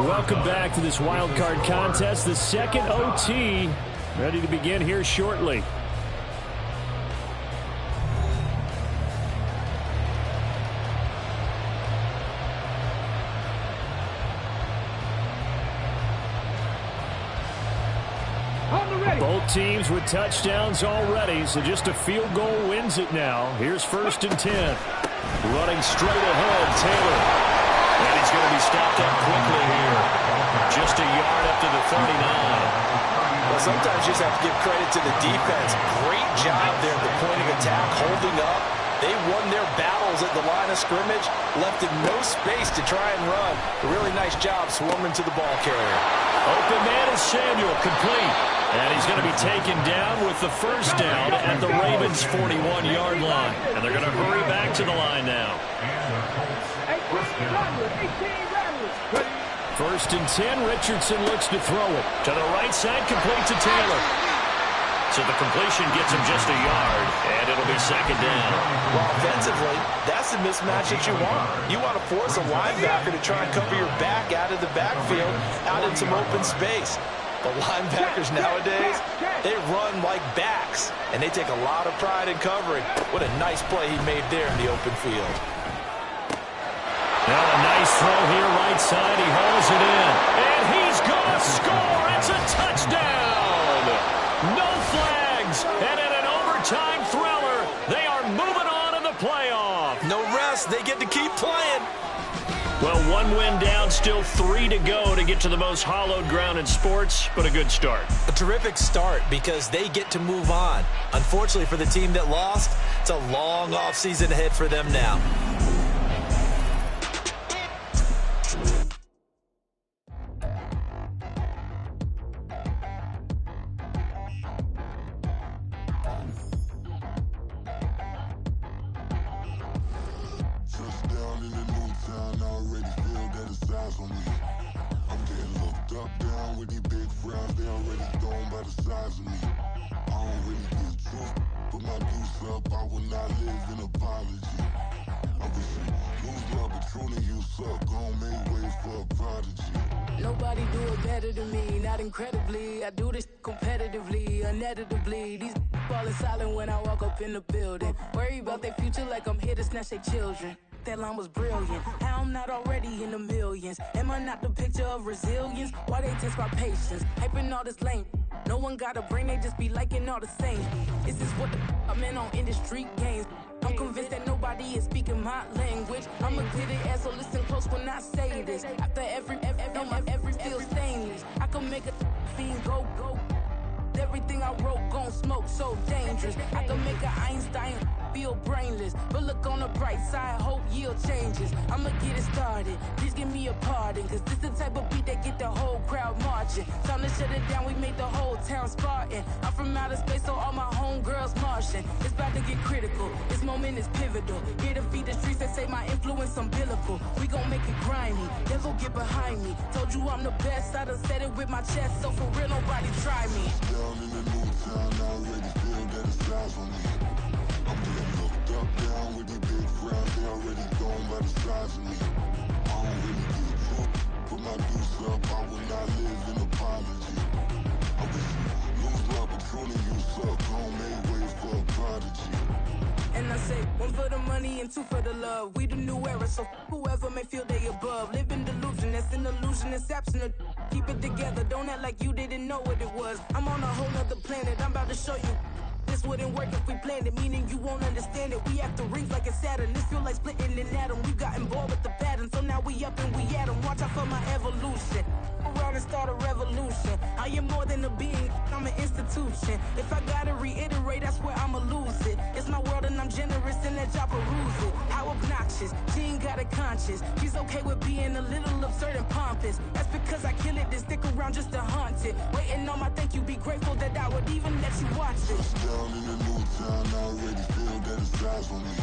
Welcome back to this wild card contest. The 2nd OT ready to begin here shortly. Both teams with touchdowns already, so just a field goal wins it now. Here's 1st and 10. Running straight ahead, Taylor. And he's going to be stopped up quickly here. Just a yard up to the 39. Well, sometimes you just have to give credit to the defense. Great job there at the point of attack, holding up. They won their battles at the line of scrimmage, left in no space to try and run. A really nice job swarming to the ball carrier. Open man is Samuel, complete. And he's going to be taken down with the 1st down at the Ravens' 41-yard line. And they're going to hurry back to the line now. 1st and 10, Richardson looks to throw it. To the right side, complete to Taylor. So the completion gets him just a yard, and it'll be second down. Well, offensively, that's the mismatch that you want. You want to force a linebacker to try and cover your back out of the backfield, out in some open space. The linebackers nowadays, they run like backs, and they take a lot of pride in covering. What a nice play he made there in the open field. Now a nice throw here right side. He hauls it in. And he's going to score. It's a touchdown. No flags. And in an overtime thriller, they are moving on in the playoff. No rest. They get to keep playing. Well, one win down, still 3 to go to get to the most hallowed ground in sports, but a good start. A terrific start because they get to move on. Unfortunately for the team that lost, it's a long offseason ahead for them now. Nobody do it better than me, not incredibly. I do this competitively, uneditably. These falling silent when I walk up in the building. Worry about their future like I'm here to snatch their children. That line was brilliant. How I'm not already in the millions? Am I not the picture of resilience? Why they test my patience? Hyping all this lame. No one got a brain, they just be liking all the same. Is this what the I'm in on industry games? I'm convinced that nobody is speaking my language. I'm a good ass, so listen close when I say this. After every feel stainless. I can make a fiend go. Everything I wrote gon' smoke, so dangerous. I can make an Einstein feel brainless. But look on the bright side, hope yield changes. I'ma get it started, please give me a pardon. Cause this the type of beat that get the whole crowd marching. Time to shut it down, we made the whole town Spartan. I'm from outer space, so all my homegirls Martian. It's about to get critical, this moment is pivotal. Here to feed the streets that say my influence umbilical. We gon' make it grimy, then go get behind me. Told you I'm the best, I done said it with my chest. So for real, nobody try me. Down in the new town, I already feel that it's eyes on me. I'm getting looked up, down with these big frowns, they already gone by the size of me. I don't really get took, put my deuce up, I will not live in apology. I wish you lose love, but truly you suck, home made way for a prodigy. And I say, 1 for the money and 2 for the love. We the new era, so whoever may feel they above. Live in delusion, that's an illusion, it's absent. Keep it together, don't act like you didn't know what it was. I'm on a whole nother planet, I'm about to show you. This wouldn't work if we planned it, meaning you won't understand it. We have to rings like it's Saturn. This feel like splitting an atom. We got involved with the pattern, so now we up and we at 'em. Watch out for my evolution. Around and start a revolution. I am more than a being, I'm an institution. If I gotta reiterate, that's where I'ma lose it. It's my world and I'm generous and that y'all peruse it. How obnoxious, she ain't got a conscience. She's okay with being a little absurd and pompous. That's because I kill it, then stick around just to haunt it. Waiting on my thank you, be grateful that I would even let you watch this. Down in the new town, I already feel that it's eyes on me.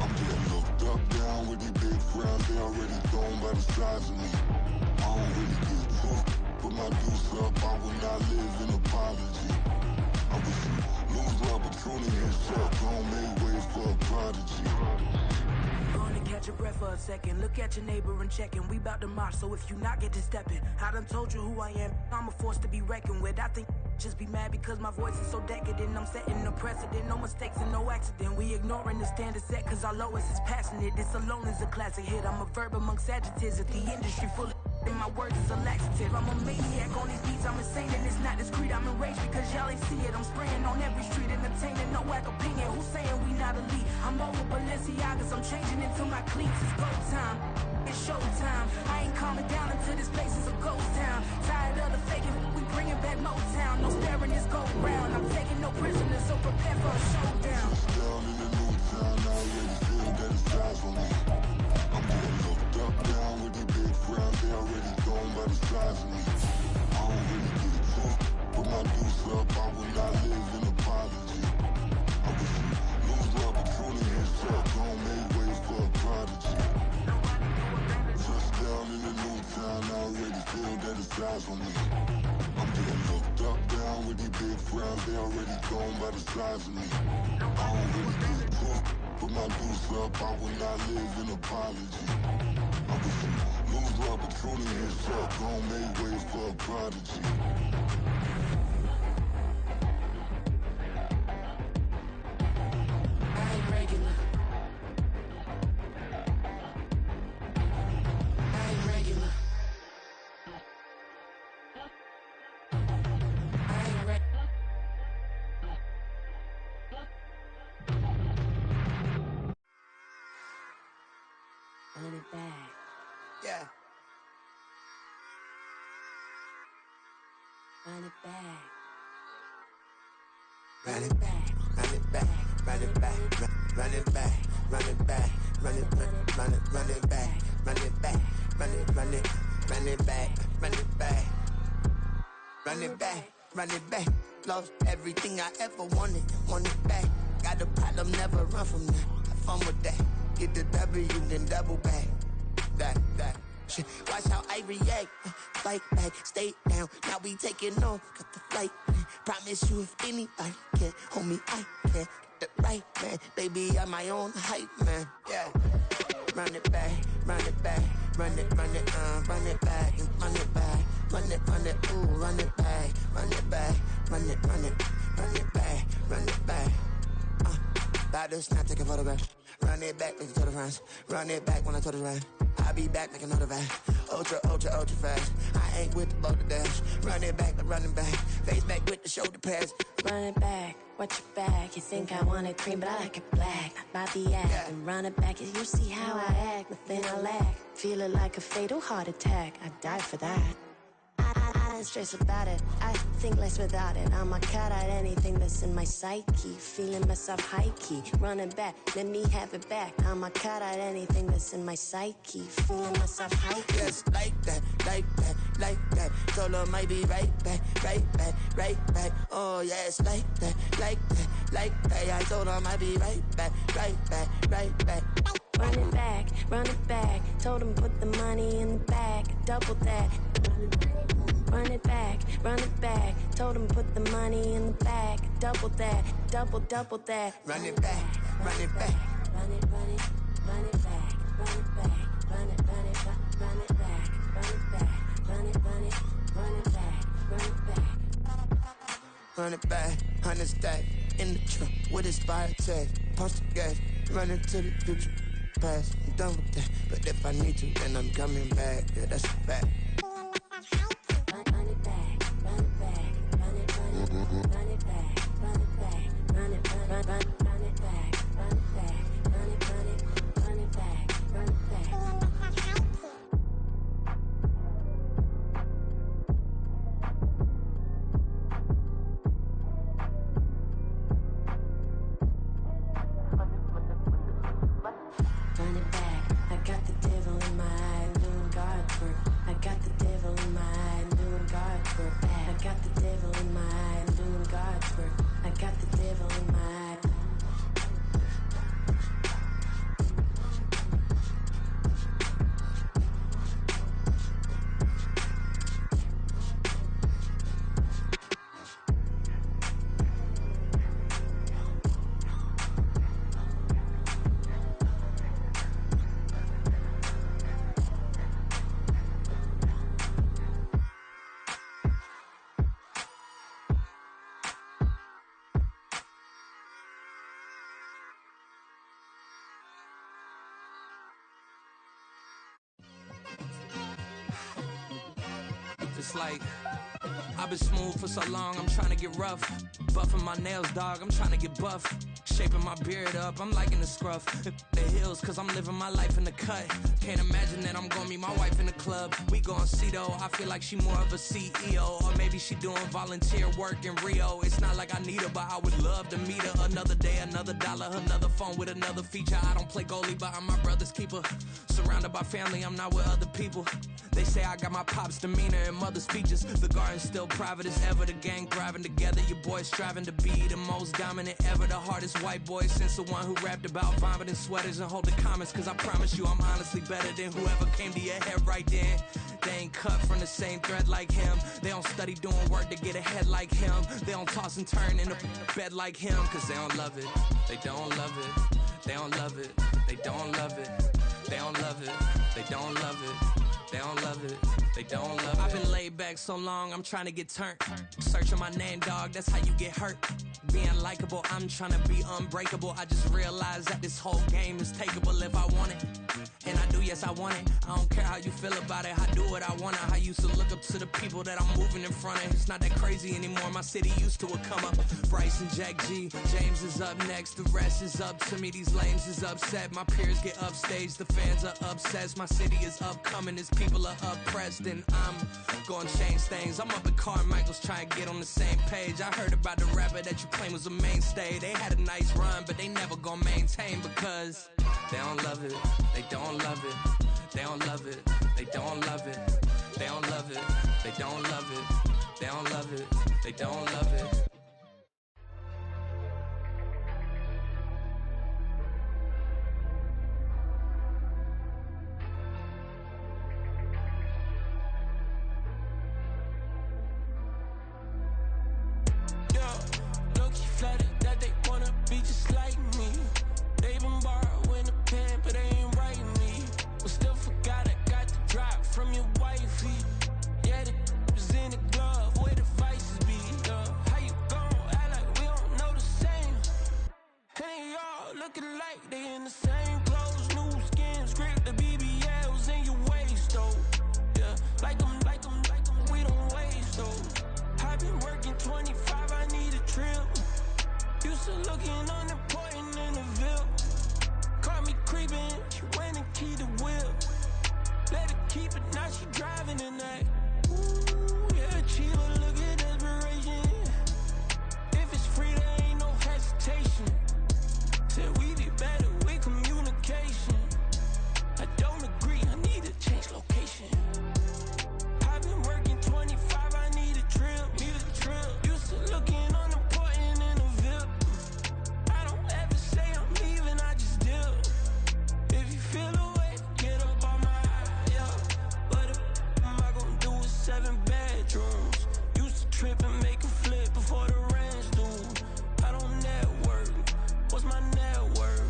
I'm getting looked up, down with these big frowns, they already gone by the size of me. I don't really get took, put my deuce up, I will not live in apology. I wish you lose love, but truly you suck, home made way for a prodigy. Gonna catch your breath for a second. Look at your neighbor and checking. We bout to march, so if you not get to stepping. I done told you who I am. I'm a force to be reckoned with. I think just be mad because my voice is so decadent. I'm setting a precedent. No mistakes and no accident. We ignoring the standard set cause our lowest is passionate. This alone is a classic hit. I'm a verb amongst adjectives. If the industry full of and my words is a laxative. I'm a maniac on these beats. I'm insane and it's not discreet. I'm enraged because y'all ain't see it. I'm spraying on every street, entertaining no whack opinion. Who's saying we not elite? I'm over Balenciagas. I'm changing into my cleats. It's go time. It's showtime. I ain't calming down until this place is a ghost town. Tired of the faking. We bringing back Motown. No staring this go round. I'm taking no prisoners, so prepare for a showdown. Down in the new town, I already feel that it's eyes on me. I'm getting looked up, down with these big frowns, they already gone by the size of me. I don't really get took, put my deuce up, I will not live in apology. I wish you lose love, but truly you suck, home made way for a prodigy. Touchdown in the new town, I already feel that it's eyes on me. I'm getting looked up, down with these big frowns, they already by the size of me. I don't really give a fuck. Put my deuce up, I will not live in apology. I was some lose opportunity himself, gon' make way for a prodigy. Run it back. Yeah. Run it back. Run it back, run it back, run it back, run it back, run it back, run it back, run it back, run it back, run it back, run it back, run it back, run it back. Lost everything I ever wanted it back. Got a problem, never run from that. Have fun with that. Get the W, then double back. That shit. Watch how I react. Fight back, stay down. Now we taking off. Got the flight. Promise you, if anybody can hold me, I can. Get the right man, baby, I'm my own hype man. Yeah. Run it back, run it back, run it back, and run it back, run it, ooh, run it back, run it back, run it back, run it back. About to snap, take a photograph. Run it back, make it to the runs. Run it back when I told it right. I'll be back, make another back. Ultra fast. I ain't with the boulder dash. Run it back, but running back. Face back with the shoulder pads. Run it back, watch your back. You think I want it cream, but I like it black. Not by the act. Yeah. And run it back, you see how I act. Nothing I lack. Feeling like a fatal heart attack. I die for that. I don't stress about it. I think less without it. I'ma cut out anything that's in my psyche. Feeling myself high key. Running back, let me have it back. I'ma cut out anything that's in my psyche. Feeling myself high key. Yes, like that, like that, like that. Solo might be right back, right back, right back. Oh yes, like that, like that, like that. I told him I'd be right back, right back, right back. Run it back, run it back. Told him put the money in the bag, double that. Run it back, run it back. Told him put the money in the bag, double that, double that. Run it back, run it back. Run it, run it, run it back, run it back, run it, run it, run it back, run it back, run it, run it, run it back, run it back. Run it back, 100 stack in the trunk with his fire tag. Punch the gas, run into the future. Past, I'm done with that. But if I need to, then I'm coming back. Yeah, that's a fact. Run it back, run it back, run it, run it, run it back, run it back, run it, run it back, run it back, run it, run it, run it back, run it back. Run it back, I got the devil in my eye, doing God's work. I got the devil in my eye, doing God's work. I got the devil in my eye, doing God's work. I got the devil in my eye. It's like, I've been smooth for so long, I'm trying to get rough. Buffing my nails, dog, I'm trying to get buff. Shaping my beard up, I'm liking the scruff. The hills, cause I'm living my life in the cut. Can't imagine that I'm gonna meet my wife in the club. We gon' see though, I feel like she more of a CEO. Or maybe she doing volunteer work in Rio. It's not like I need her, but I would love to meet her. Another day, another dollar, another phone with another feature. I don't play goalie, but I'm my brother's keeper. Surrounded by family, I'm not with other people. They say I got my pop's demeanor and mother's features. The garden's still private as ever. The gang thriving together. Your boys striving to be the most dominant ever. The hardest coldest white boy since the one who rapped about vomiting sweaters and holding comments. Cause I promise you I'm honestly better than whoever came to your head right then. They ain't cut from the same thread like him. They don't study doing work to get ahead like him. They don't toss and turn in the bed like him. Cause they don't love it. They don't love it. They don't love it. They don't love it. They don't love it. They don't love it. They don't love it. They don't love it. I've been laid back so long, I'm trying to get turned. Searching my name, dog, that's how you get hurt. Being likable, I'm trying to be unbreakable. I just realized that this whole game is takeable if I want it. And I do, yes, I want it. I don't care how you feel about it. I do what I want. I used to look up to the people that I'm moving in front of. It's not that crazy anymore. My city used to come up. Bryce and Jack G. James is up next. The rest is up to me. These lames is upset. My peers get upstage. The fans are obsessed. My city is upcoming. His people are oppressed. And I'm gonna change things. I'm up at Carmichael's trying to get on the same page. I heard about the rapper that you claim was a mainstay. They had a nice run, but they never gonna maintain because they don't love it. They don't love it. They don't love it. They don't love it. They don't love it. They don't love it. They don't love it. They don't love it. Flattered that they wanna be just like me. They been borrowing a pen, but they ain't writing me. But still forgot I got the drop from your wifey. Yeah, the was in the glove where the vices be. How you gon' act like we don't know the same? And y'all looking like they in the same clothes, new skins, grip the BBLs in your waist, though. Yeah, like them, we don't waste, though. I've been working 25, I need a trip. Used to looking unimportant in the Ville. Caught me creeping, she went and keyed the wheel. Let her keep it, now she driving in that. Ooh, yeah, Chiva, look at desperation. If it's free, there ain't no hesitation. Said we be better with communication. I don't agree, I need to change location. I've been working 25, I need a trip. Used to looking unimportant in the Ville. I don't ever say I'm leaving, I just deal. If you feel away, get up on my yeah. What am I gonna do with 7 bedrooms? Used to trip and make a flip before the rent's due. I don't network. What's my net worth?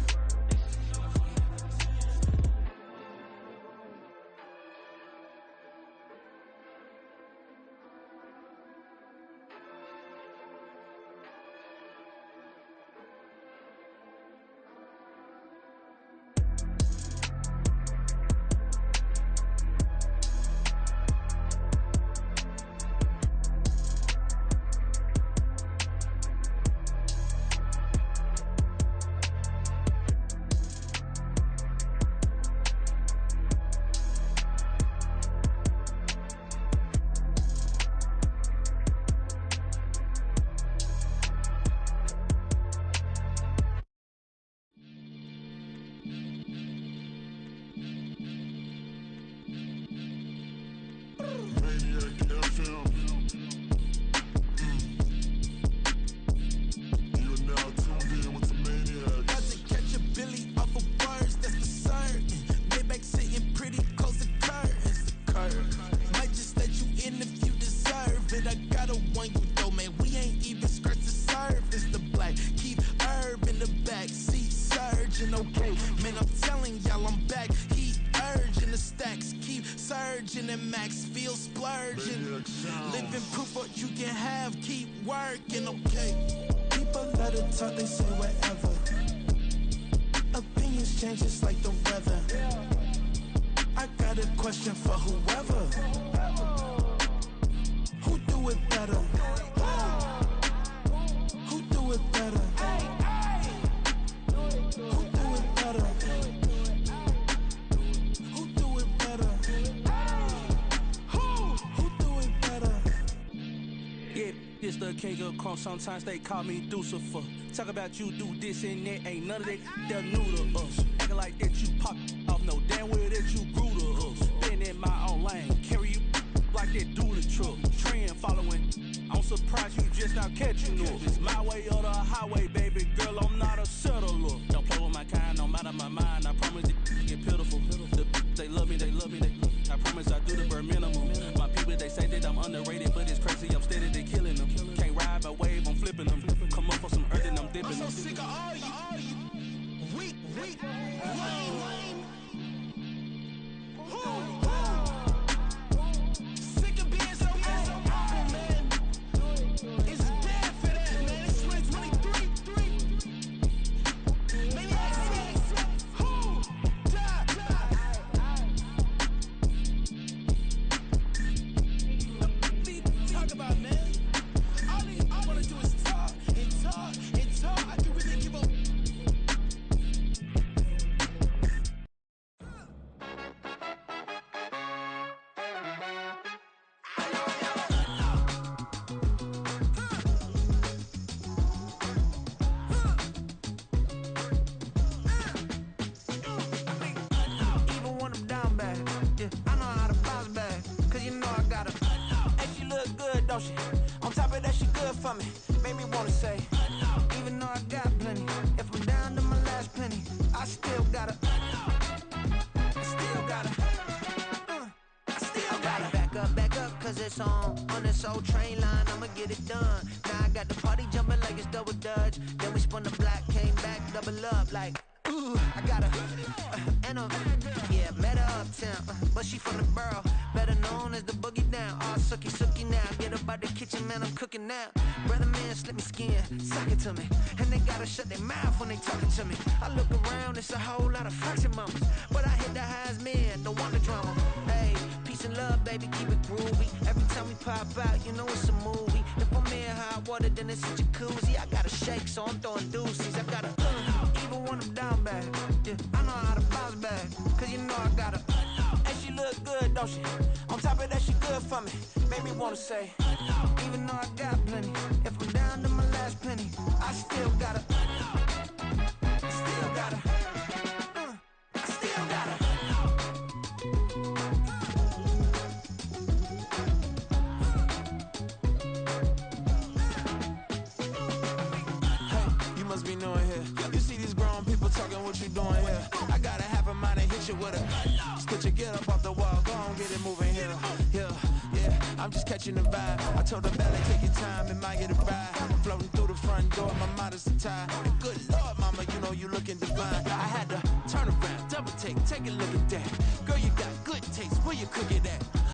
Sometimes they call me Lucifer. Talk about you do this and that. Ain't none of that, they're new to us. Acting like that you pop off, no damn well that you grew to us. Been in my own lane, carry you like that do the truck. Trend following, I don't surprised you just not catching up. It's my way or the highway, baby girl, I'm not a settler. Don't play with my kind, I'm out of my mind. I promise they get pitiful. They love me, I promise I do the bare minimum. My people, they say that I'm underrated, but it's crazy, I'm steady, they killing them. Can't ride my wave, I'm flipping them. Come up for some earth and I'm dipping them. I'm so sick of all you weak, lame. Sick of being so humble, man. It's dead for that, man. It's 2023. Maybe I say, who died? Talk about, man. All I wanna do is talk and talk and talk. I can really give up. Even when I'm down bad, yeah, I know how to bounce back. Cause you know I got her. Hey, she look good, don't she? On top of that, she good for me. Made me wanna say, Even though I got plenty, if I'm down to my last penny, I still got her. I still got her. I still got her. Back up, cause it's on this old train line, I'ma get it done. Now I got the party jumping like it's double dutch. Then we spun the block, came back, double up like, ooh, I got her. And yeah, met her uptown, but she from the borough, better known as the boogie down. All sookie now, get up out the kitchen, man, I'm cooking now. Brother man, slip me skin, suck it to me, and they gotta shut their mouth when they talking to me. I look around, it's a whole lot of flirting mamas, but I hit the highs, man, don't want the drama. Hey, peace and love, baby, keep it groovy. Every time we pop out, you know it's a movie. If I'm in hot water, then it's a jacuzzi. I gotta shake, so I'm throwing deuces. I gotta, even when I'm down bad, yeah, I know how to bounce back, cause you know I got her. hey, she look good, don't she? On top of that, she good for me. Made me wanna say, Even though I got plenty, if I'm down to my last penny, I still got her. I still got her. I still got her. hey, you must be new in here. You see these grown people talking, what you doing here? I got a half a mind to hit you with a stitch you, get up off the wall, go on, get it moving here. Yeah, I'm just catching the vibe. I told her ballet, take your time, it might get a ride. Floating through the front door, my modest attire. And good Lord, mama, you know you looking divine. I had to turn around, double take a look at that. Girl, you got good taste, where you cook it at?